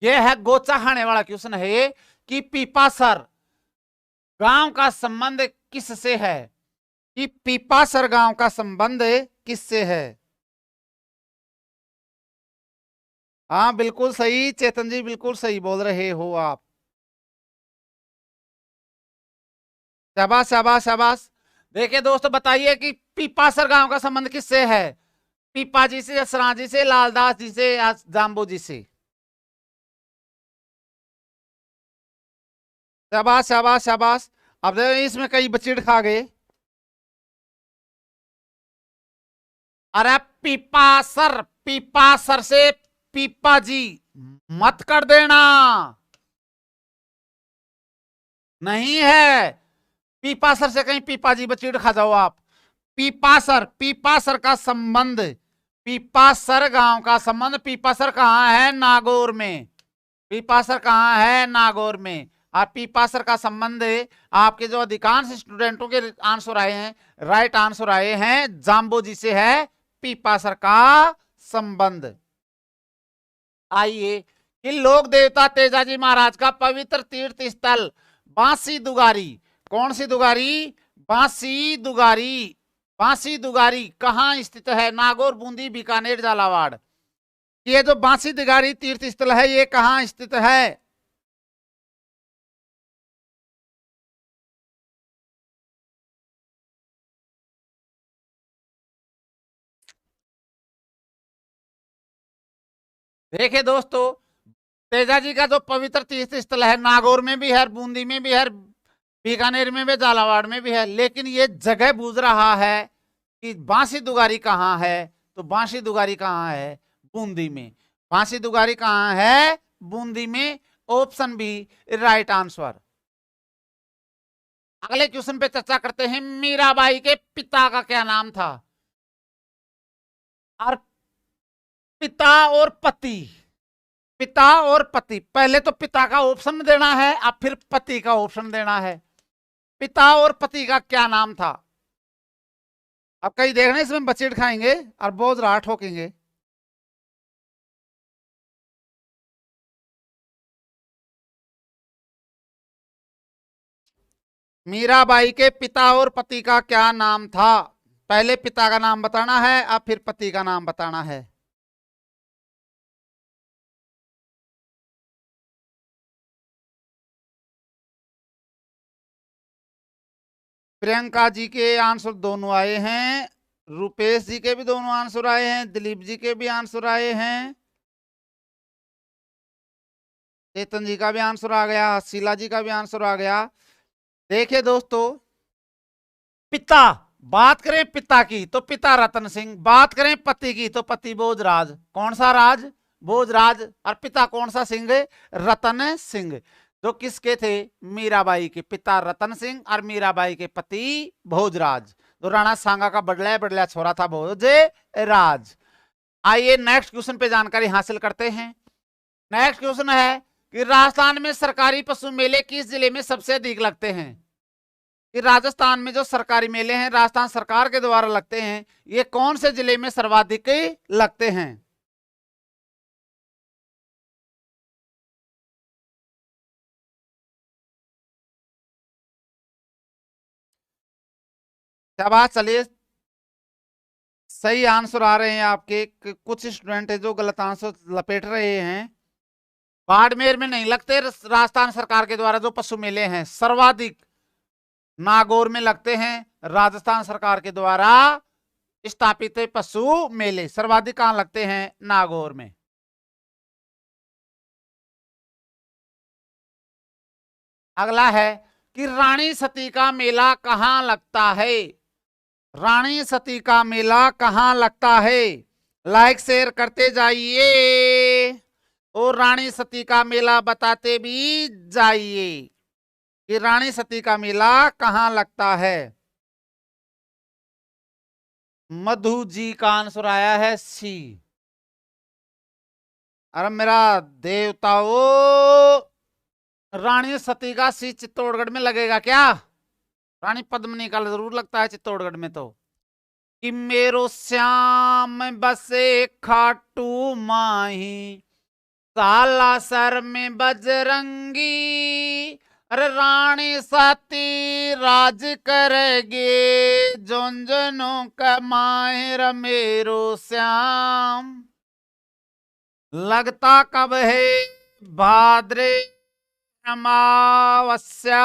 यह है गोचा खाने वाला क्वेश्चन है कि पीपासर गांव का संबंध किससे है, कि पीपासर गांव का संबंध किससे है। हाँ बिल्कुल सही चेतन जी, बिल्कुल सही बोल रहे हो आप, शाबाश शाबाश शाबाश। देखिए दोस्तों, बताइए कि पीपासर गांव का संबंध किससे है, पीपा जी से, असरा जी से, लालदास जी से, या जाम्बू जी से। शाबाश शाबाश शाबाश। अब इसमें कई बच्चे खा गए। अरे पीपासर, पीपासर से पीपा जी मत कर देना, नहीं है। पीपासर से कहीं पीपा जी बच्चे खा जाओ आप। पीपासर, पीपासर का संबंध, पीपासर गांव का संबंध, पीपासर कहाँ है, नागौर में। पीपासर कहाँ है, नागौर में। और पीपासर का संबंध आपके जो अधिकांश स्टूडेंटों के आंसर आए हैं, राइट आंसर आए हैं, जाम्बो जी से है पीपासर का संबंध। आइए कि लोक देवता तेजाजी महाराज का पवित्र तीर्थ स्थल बांसी दुगारी, कौन सी दुगारी, बांसी दुगारी, बांसी दुगारी कहाँ स्थित है, नागौर, बूंदी, बीकानेर, झालावाड़। ये जो बांसी दुगारी तीर्थ स्थल है ये कहाँ स्थित है। देखिए दोस्तों, तेजाजी का जो पवित्र तीर्थ स्थल है नागौर में भी है, बूंदी में भी है, बीकानेर में भी, झालावाड़ में भी है, लेकिन ये जगह बूझ रहा है कि बांसी दुगारी कहाँ है। तो बांसी दुगारी कहाँ है, बूंदी में। बांसी दुगारी कहाँ है, बूंदी में। Option B right answer. अगले क्वेश्चन पे चर्चा करते हैं, मीराबाई के पिता का क्या नाम था। और पिता और पति, पिता और पति, पहले तो पिता का ऑप्शन देना है, अब फिर पति का ऑप्शन देना है। पिता और पति का क्या नाम था? अब कहीं देखना इसमें बचेट खाएंगे और बहुत राह ठोकेंगे। मीराबाई के पिता और पति का क्या नाम था? पहले पिता का नाम बताना है, अब फिर पति का नाम बताना है। प्रियंका जी के आंसर दोनों आए हैं, रुपेश जी के भी दोनों आंसर आए हैं, दिलीप जी के भी आंसर आए हैं, चेतन जी का भी आंसर आ गया, शीला जी का भी आंसर आ गया। देखिए दोस्तों, पिता, बात करें पिता की तो पिता रतन सिंह, बात करें पति की तो पति भोजराज। कौन सा राज? भोजराज। और पिता कौन सा सिंह? रतन सिंह। जो किसके थे? मीराबाई के पिता रतन सिंह और मीराबाई के पति भोजराज। जो राणा सांगा का बड़ला बड़ला छोरा था भोजराज। आइए नेक्स्ट क्वेश्चन पे जानकारी हासिल करते हैं। नेक्स्ट क्वेश्चन है कि राजस्थान में सरकारी पशु मेले किस जिले में सबसे अधिक लगते हैं? कि राजस्थान में जो सरकारी मेले हैं राजस्थान सरकार के द्वारा लगते हैं, ये कौन से जिले में सर्वाधिक लगते हैं? शाबाश, चलिए सही आंसर आ रहे हैं आपके। कुछ स्टूडेंट है जो गलत आंसर लपेट रहे हैं। बाड़मेर में नहीं लगते राजस्थान सरकार के द्वारा जो पशु मेले हैं, सर्वाधिक नागौर में लगते हैं। राजस्थान सरकार के द्वारा स्थापित पशु मेले सर्वाधिक कहां लगते हैं? नागौर में। अगला है कि रानी सती का मेला कहां लगता है? रानी सती का मेला कहां लगता है? लाइक शेयर करते जाइए और रानी सती का मेला बताते भी जाइए कि रानी सती का मेला कहां लगता है। मधु जी का आंसर आया है सी। अरे मेरा देवता, वो रानी सती का सी चित्तौड़गढ़ में लगेगा क्या? रानी पद्मिनी का जरूर लगता है चित्तौड़गढ़ में। तो कि मेरो श्याम बसे खाटू माही, सालासर में बजरंगी, अरे रानी सती राज करेगे, झुंझुनों का माहिर मेरो श्याम। लगता कब है? भाद्रे अमावस्या।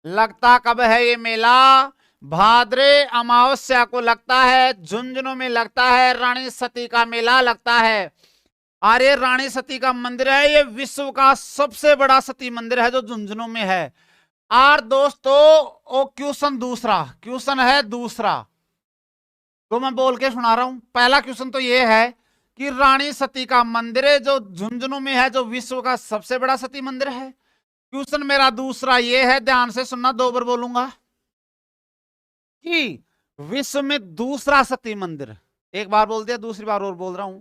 लगता कब है ये मेला? भाद्रे अमावस्या को लगता है। झुंझुनू में लगता है। रानी सती का मेला लगता है। अरे रानी सती का मंदिर है, ये विश्व का सबसे बड़ा सती मंदिर है जो झुंझुनू में है। और दोस्तों वो क्वेश्चन दूसरा, क्वेश्चन है दूसरा तो मैं बोल के सुना रहा हूं। पहला क्वेश्चन तो ये है कि रानी सती का मंदिर है जो झुंझुनू में है, जो विश्व का सबसे बड़ा सती मंदिर है। क्वेश्चन मेरा दूसरा ये है, ध्यान से सुनना, 2 बार बोलूंगा कि विश्व में दूसरा सती मंदिर, एक बार बोल दिया, दूसरी बार और बोल रहा हूं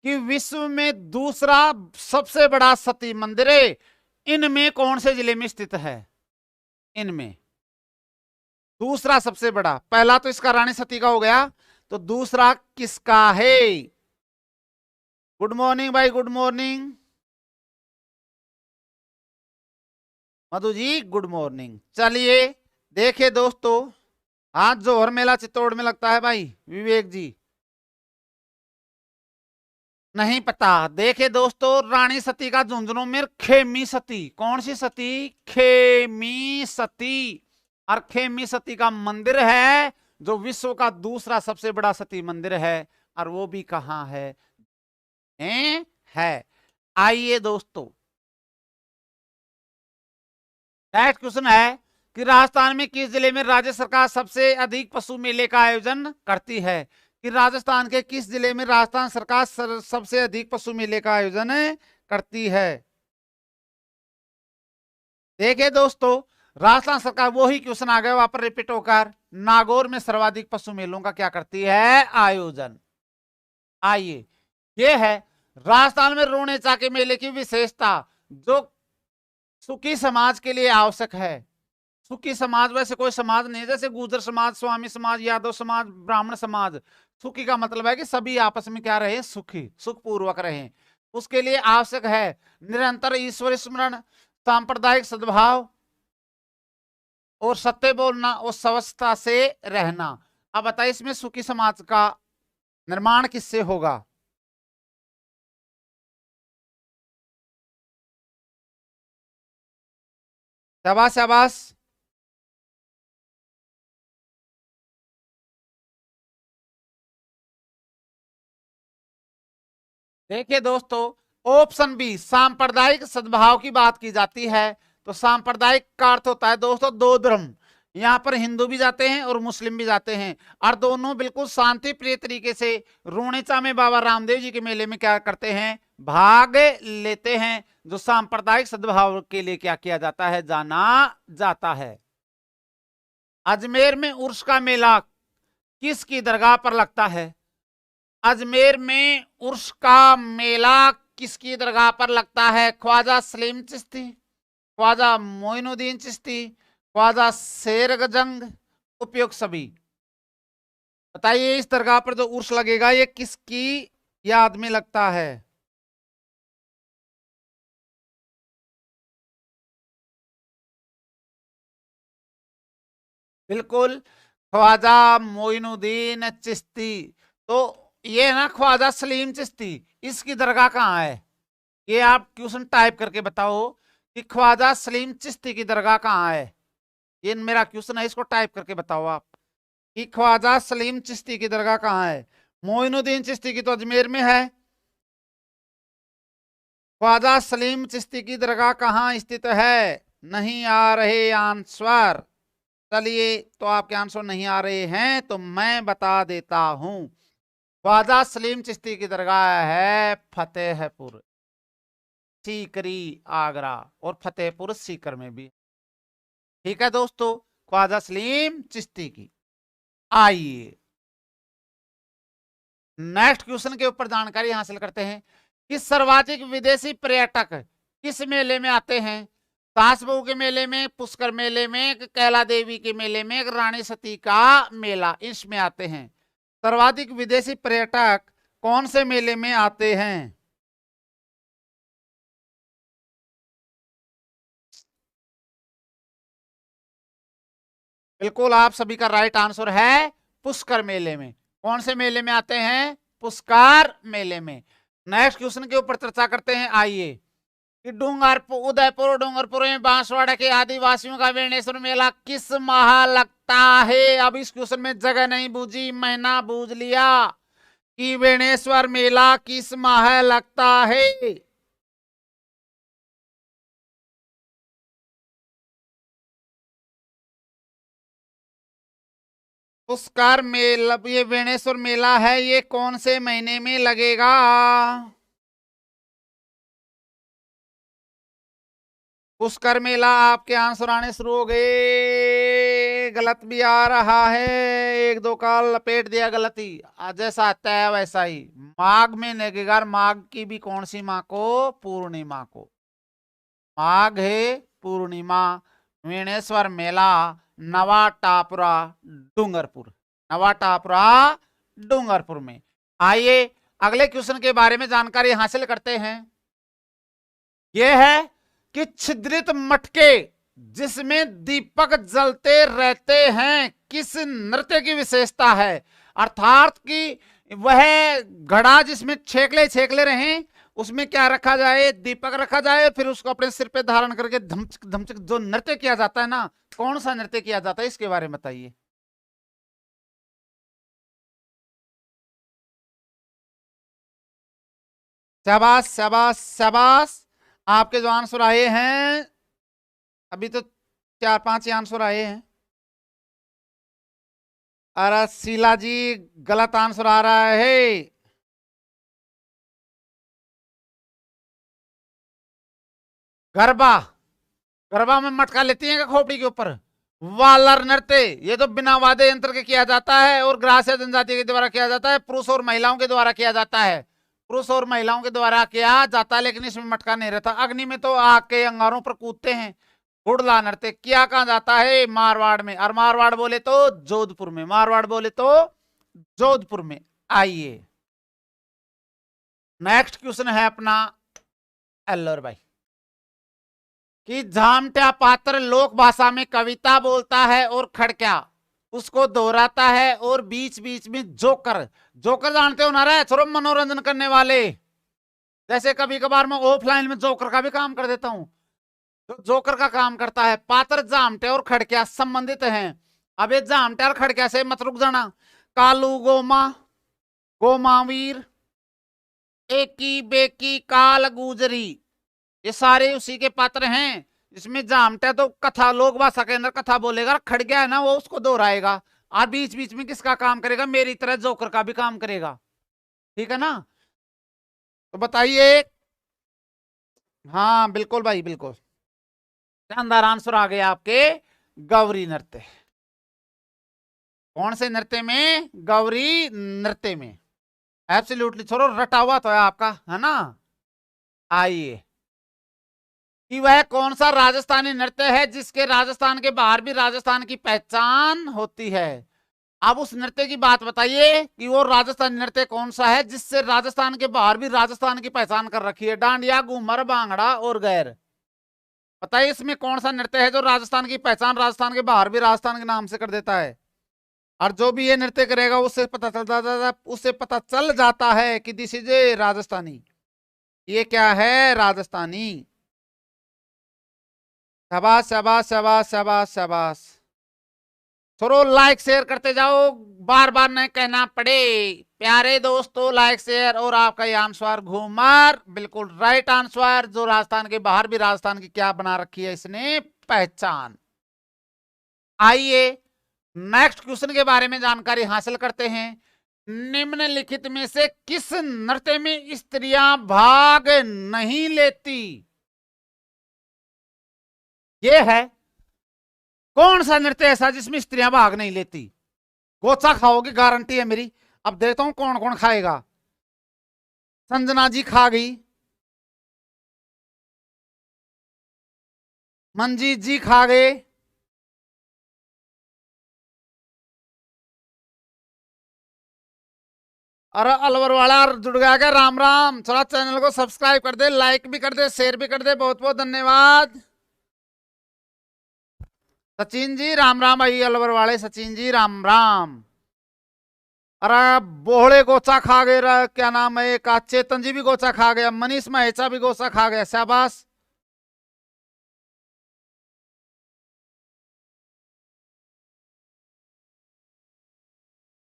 कि विश्व में दूसरा सबसे बड़ा सती मंदिर है, इनमें कौन से जिले में स्थित है? इनमें दूसरा सबसे बड़ा, पहला तो इसका रानी सती का हो गया, तो दूसरा किसका है? गुड मॉर्निंग भाई, good morning. Madhu ji good morning. चलिए देखिए दोस्तों, आज जोहर मेला चित्तौड़ में लगता है भाई विवेक जी, नहीं पता। देखिए दोस्तों, रानी सती का झुंझुनू में खेमी सती, कौन सी सती? खेमी सती। और खेमी सती का मंदिर है जो विश्व का दूसरा सबसे बड़ा सती मंदिर है, और वो भी कहां है? आइए दोस्तों, नेक्स्ट क्वेश्चन है कि राजस्थान में किस जिले में राज्य सरकार सबसे अधिक पशु मेले का आयोजन करती है? कि राजस्थान के किस जिले में राजस्थान सरकार सबसे अधिक पशु मेले का आयोजन करती है? देखिए दोस्तों, राजस्थान सरकार, वही क्वेश्चन आ गया वहां पर रिपीट होकर, नागौर में सर्वाधिक पशु मेलों का क्या करती है? आयोजन। आइए, ये है राजस्थान में रोनेचा के मेले की विशेषता जो सुखी समाज के लिए आवश्यक है। सुखी समाज वैसे कोई समाज नहीं, जैसे गुर्जर समाज, स्वामी समाज, यादव समाज, ब्राह्मण समाज। सुखी का मतलब है कि सभी आपस में क्या रहे, सुखी, सुखपूर्वक रहे। उसके लिए आवश्यक है निरंतर ईश्वर स्मरण, सांप्रदायिक सद्भाव और सत्य बोलना और स्वस्थता से रहना। अब बताइए इसमें सुखी समाज का निर्माण किससे होगा? शाबाश शाबाश। देखिए दोस्तों, ऑप्शन बी सांप्रदायिक सद्भाव की बात की जाती है। तो सांप्रदायिक का अर्थ होता है दोस्तों दो धर्म। यहाँ पर हिंदू भी जाते हैं और मुस्लिम भी जाते हैं, और दोनों बिल्कुल शांति प्रिय तरीके से रोनेचा में बाबा रामदेव जी के मेले में क्या करते हैं, भाग लेते हैं। जो सांप्रदायिक सद्भाव के लिए क्या किया जाता है, जाना जाता है। अजमेर में उर्स का मेला किसकी दरगाह पर लगता है? अजमेर में उर्स का मेला किसकी दरगाह पर लगता है? ख्वाजा सलीम चिश्ती, ख्वाजा मोइनुद्दीन चिश्ती, ख्वाजा शेरगजंग, उपयुक्त सभी। बताइए इस दरगाह पर जो उर्स लगेगा ये किसकी याद में लगता है? बिल्कुल, ख्वाजा मोइनुद्दीन चिश्ती। तो ये ना ख्वाजा सलीम चिश्ती, इसकी दरगाह कहाँ है? ये आप क्वेश्चन टाइप करके बताओ कि ख्वाजा सलीम चिश्ती की दरगाह कहाँ है। ये मेरा क्वेश्चन है, इसको टाइप करके बताओ आप कि ख्वाजा सलीम चिश्ती की दरगाह कहाँ है। मोइनुद्दीन चिश्ती की तो अजमेर में है, ख्वाजा सलीम चिश्ती की दरगाह कहाँ स्थित है? नहीं आ रहे आंसर। चलिए, तो आपके आंसर नहीं आ रहे हैं तो मैं बता देता हूं। ख्वाजा सलीम चिश्ती की दरगाह है फतेहपुर सीकरी आगरा, और फतेहपुर सीकर में भी। ठीक है दोस्तों, ख्वाजा सलीम चिश्ती की। आइए नेक्स्ट क्वेश्चन के ऊपर जानकारी हासिल करते हैं कि सर्वाधिक विदेशी पर्यटक किस मेले में आते हैं? सास बहू के मेले में, पुष्कर मेले में, कैला देवी के मेले में, रानी सती का मेला, इसमें आते हैं। सर्वाधिक विदेशी पर्यटक कौन से मेले में आते हैं? बिल्कुल आप सभी का राइट आंसर है पुष्कर मेले में। कौन से मेले में आते हैं? पुष्कर मेले में। नेक्स्ट क्वेश्चन के ऊपर चर्चा करते हैं। आइए कि उदयपुर डूंगरपुर में बांसवाड़ा के आदिवासियों का वेणेश्वर मेला किस माह लगता है? अब इस क्वेश्चन में जगह नहीं बूझी, महीना बूझ लिया कि वेणेश्वर मेला किस माह लगता है। पुष्कर मेला, ये वेणेश्वर मेला है, ये कौन से महीने में लगेगा? पुष्कर मेला आपके आंसर आने शुरू हो गए। गलत भी आ रहा है, एक दो का लपेट दिया गलती। जैसा आता है वैसा ही। माघ में लगेगा। माघ की भी कौन सी माह को? पूर्णिमा को। माघ है पूर्णिमा। वेणेश्वर मेला नवा टापुरा डूंगरपुर, नवा टापुरा डूंगरपुर में। आइए अगले क्वेश्चन के बारे में जानकारी हासिल करते हैं। यह है कि छिद्रित मटके जिसमें दीपक जलते रहते हैं किस नृत्य की विशेषता है? अर्थात कि वह घड़ा जिसमें छेकले छेकले रहें, उसमें क्या रखा जाए? दीपक रखा जाए, फिर उसको अपने सिर पे धारण करके धमचक धमचक जो नृत्य किया जाता है ना, कौन सा नृत्य किया जाता है इसके बारे में बताइए। शाबाश शाबाश शाबाश। आपके जो आंसर आए हैं, अभी तो चार पांच ही आंसर आए हैं। अरे शीला जी, गलत आंसर आ रहा है। गरबा, गरबा में मटका लेती है क्या खोपड़ी के ऊपर? वालर नृत्य, ये तो बिना वाद्य यंत्र के किया जाता है और ग्रास्य जनजाति के द्वारा किया जाता है, पुरुष और महिलाओं के द्वारा किया जाता है, पुरुष और महिलाओं के द्वारा किया जाता है, लेकिन इसमें मटका नहीं रहता। अग्नि में तो आग के अंगारों पर कूदते हैं। घुड़ला नृत्य किया कहाँ जाता है? मारवाड़ में, और मारवाड़ बोले तो जोधपुर में, मारवाड़ बोले तो जोधपुर में। आइए नेक्स्ट क्वेश्चन है अपना एल्लोर भाई कि झामटा पात्र लोक भाषा में कविता बोलता है और खड़क्या उसको दोहराता है और बीच बीच में जोकर, जोकर जानते हो ना रे छोरो, मनोरंजन करने वाले। जैसे कभी कभार मैं ऑफलाइन में जोकर का भी काम कर देता हूं, तो जोकर का काम करता है। पात्र जामटे और खड़क्या संबंधित हैं। अब ये जामटे और खड़क्या से मत रुक जाना। कालू गोमा, गोमावीर, एकी बेकी, काल गुजरी, ये सारे उसी के पात्र हैं। इसमें जामटा तो कथा लोक भाषा के अंदर कथा बोलेगा, खड़क्या है ना वो उसको दोहराएगा, और बीच बीच में किसका काम करेगा? मेरी तरह जोकर का भी काम करेगा। ठीक है ना? तो बताइए। हाँ बिल्कुल भाई बिल्कुल, शानदार आंसर आ गया आपके। गौरी नृत्य। कौन से नृत्य में? गौरी नृत्य में। एब्सोल्युटली छोरो, रटा हुआ तो है आपका, है ना? आइए कि वह कौन सा राजस्थानी नृत्य है जिसके राजस्थान के बाहर भी राजस्थान की पहचान होती है। अब उस नृत्य की बात बताइए कि वो राजस्थानी नृत्य कौन सा है जिससे राजस्थान के बाहर भी राजस्थान की पहचान कर रखी है। डांडिया, घूमर, भांगड़ा और गैर। बताइए इसमें कौन सा नृत्य है जो राजस्थान की पहचान राजस्थान के बाहर भी राजस्थान के नाम से कर देता है। और जो भी ये नृत्य करेगा उससे पता चल जाता है कि दिस इज ए राजस्थानी, ये क्या है? राजस्थानी। शाबाश शाबाश शाबाश शाबाश शाबाश। छोरो लाइक शेयर करते जाओ, बार बार नहीं कहना पड़े। प्यारे दोस्तों लाइक शेयर। और आपका ये आंसर घूमर बिल्कुल राइट आंसर, जो राजस्थान के बाहर भी राजस्थान की क्या बना रखी है इसने? पहचान। आइए नेक्स्ट क्वेश्चन के बारे में जानकारी हासिल करते हैं। निम्नलिखित में से किस नृत्य में स्त्रियां भाग नहीं लेती? ये है कौन सा नृत्य ऐसा जिसमें स्त्रियां भाग नहीं लेती? गोचा खाओगे गारंटी है मेरी। अब देखता हूं कौन कौन खाएगा। संजना जी खा गई, मंजीत जी खा गए, अरे अलवर वाला जुड़ गया क्या? राम राम। थोड़ा चैनल को सब्सक्राइब कर दे, लाइक भी कर दे, शेयर भी कर दे। बहुत बहुत धन्यवाद। सचिन जी राम राम भाई, अलवर वाले सचिन जी राम राम। अरे बोहड़े गोचा खा गए, क्या नाम है का? चेतन जी भी गोचा खा गया, मनीष महेचा भी गोचा खा गया, शाबाश।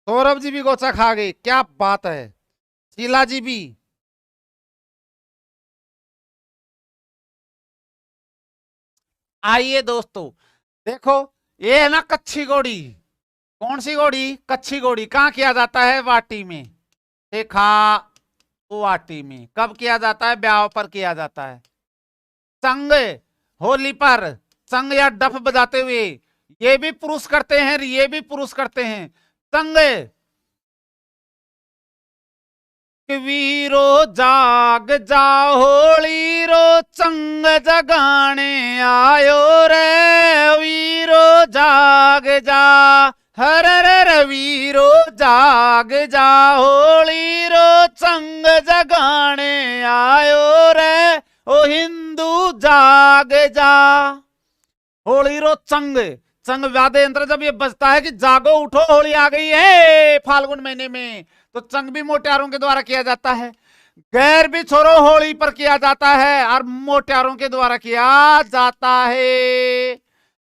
सौरभ जी भी गोचा खा गए, क्या बात है। शीला जी भी। आइए दोस्तों देखो, ये है ना कच्छी घोड़ी। कौन सी घोड़ी? कच्छी घोड़ी। कहाँ किया जाता है? वाटी में। देखा, वाटी में। कब किया जाता है? ब्याह पर किया जाता है। संग, होली पर संग या डफ बजाते हुए, ये भी पुरुष करते हैं, ये भी पुरुष करते हैं। संग वीरो जाग जा, होली रो चंग जगाने आयो रे, वीरो जाग जा, हर वीरो जाग जा, होली रो चंग जगाने आयो रे, ओ हिंदू जाग जा। होली रो चंग, चंग वाद्य यंत्र जब ये बजता है कि जागो उठो होली आ गई है फाल्गुन महीने में, तो चंग भी मोटियारों के द्वारा किया जाता है। गैर भी छोरो होली पर किया जाता है और मोटियारों के द्वारा किया जाता है।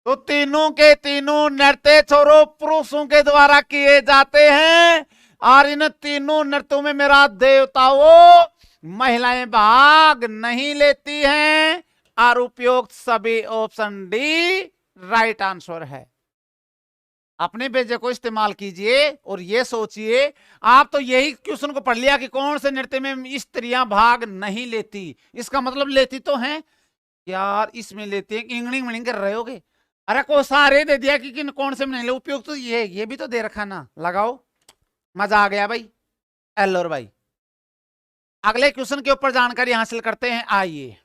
तो तीनों के तीनों नृत्य छोरो पुरुषों के द्वारा किए जाते हैं, और इन तीनों नृत्यों में मेरा देवताओं महिलाएं भाग नहीं लेती हैं, और उपयुक्त सभी ऑप्शन डी राइट आंसर है। अपने बेजे को इस्तेमाल कीजिए और ये सोचिए, आप तो यही क्वेश्चन को पढ़ लिया कि कौन से नृत्य में स्त्रियां भाग नहीं लेती। इसका मतलब लेती तो हैं यार, इसमें लेती है। इंगलिंग मिंगलिंग कर रहे होगे, अरे को सारे दे दिया कि किन कौन से में नहीं उपयोग, तो ये भी तो दे रखा ना, लगाओ। मजा आ गया भाई। एलोर भाई, अगले क्वेश्चन के ऊपर जानकारी हासिल करते हैं। आइए,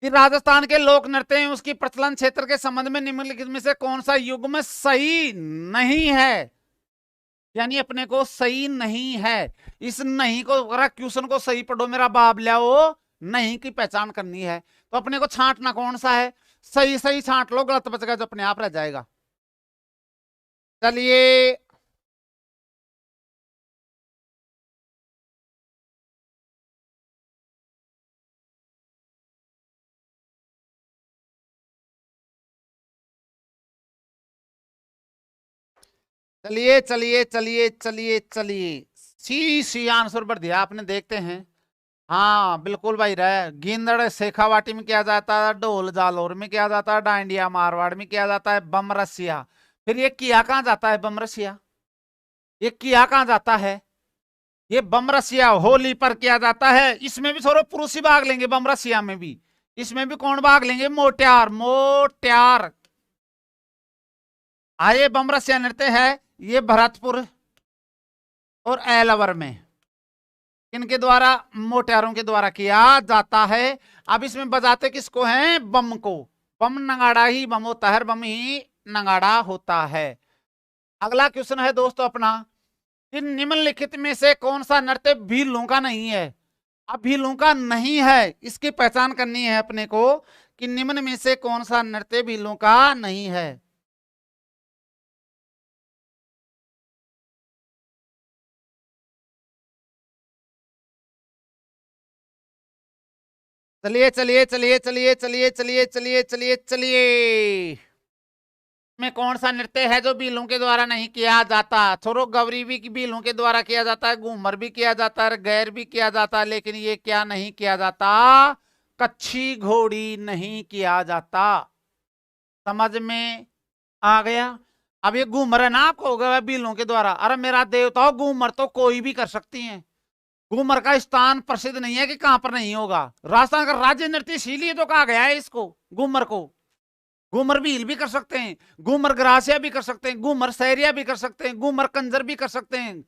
कि राजस्थान के लोक नृत्य एवं उसकी प्रचलन क्षेत्र के संबंध में निम्नलिखित में से कौन सा युग्म सही नहीं है, यानी अपने को सही नहीं है। इस नहीं को, अगर क्वेश्चन को सही पढ़ो मेरा बाप लाओ, नहीं की पहचान करनी है तो अपने को छांटना कौन सा है। सही सही छांट लो, गलत बचेगा जो अपने आप रह जाएगा। चलिए, चलिए चलिए चलिए चलिए चलिए, सी आंसर पर दिया आपने, देखते हैं। हाँ बिल्कुल भाई, रहे गेंदड़ शेखावाटी में किया जाता है, ढोल जालौर में किया जाता है, डांडिया मारवाड़ में किया जाता है, बमरसिया। फिर ये किया कहाँ जाता है बमरसिया, ये किया कहाँ जाता है, ये बमरसिया होली पर किया जाता है। इसमें भी थोड़ा पुरुष ही भाग लेंगे, बमरसिया में भी। इसमें भी कौन भाग लेंगे, मोट्यार। मोट्यार आइए, बमरसिया नृत्य है ये भरतपुर और एलवर में, इनके द्वारा, मोट्यारों के द्वारा किया जाता है। अब इसमें बजाते किसको हैं, बम को। बम नगाड़ा ही बम होता है, बम ही नगाड़ा होता है। अगला क्वेश्चन है दोस्तों अपना, कि निम्नलिखित में से कौन सा नृत्य भीलों का नहीं है। अब भीलों का नहीं है, इसकी पहचान करनी है अपने को, कि निम्न में से कौन सा नृत्य भीलों का नहीं है। चलिए चलिए चलिए चलिए चलिए चलिए चलिए चलिए चलिए, में कौन सा नृत्य है जो भीलों के द्वारा नहीं किया जाता। छोरो, गौरी भी भीलों के द्वारा किया जाता है, घूमर भी किया जाता है, गैर भी किया जाता है, लेकिन ये क्या नहीं किया जाता, कच्छी घोड़ी नहीं किया जाता। समझ में आ गया। अब ये घूमर है ना, आपको होगा भीलों के द्वारा, अरे मेरा देवता, घूमर तो कोई भी कर सकती है। घूमर का स्थान प्रसिद्ध नहीं है कि कहां पर नहीं होगा। राजस्थान का राज्य नृत्य इसीलिए तो कहा गया है इसको, घूमर को। घूमर भील भी कर सकते हैं, घूमर ग्रासिया भी कर सकते हैं, घूमर सहरिया भी कर सकते हैं, घूमर कंजर भी कर सकते हैं।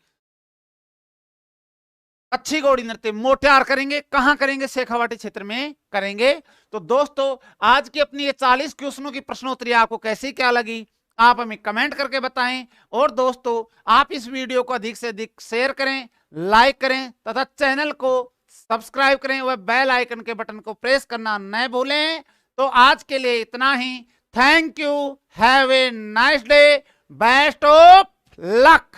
अच्छी घोड़ी नृत्य मोट्यार करेंगे, कहां करेंगे, शेखावाटी क्षेत्र में करेंगे। तो दोस्तों, आज की अपनी ये 40 क्वेश्चनों की प्रश्नोत्तरी आपको कैसी क्या लगी, आप हमें कमेंट करके बताएं। और दोस्तों, आप इस वीडियो को अधिक से अधिक शेयर करें, लाइक करें तथा चैनल को सब्सक्राइब करें, वह बेल आइकन के बटन को प्रेस करना न भूलें। तो आज के लिए इतना ही। Thank you, have a nice day, best of luck.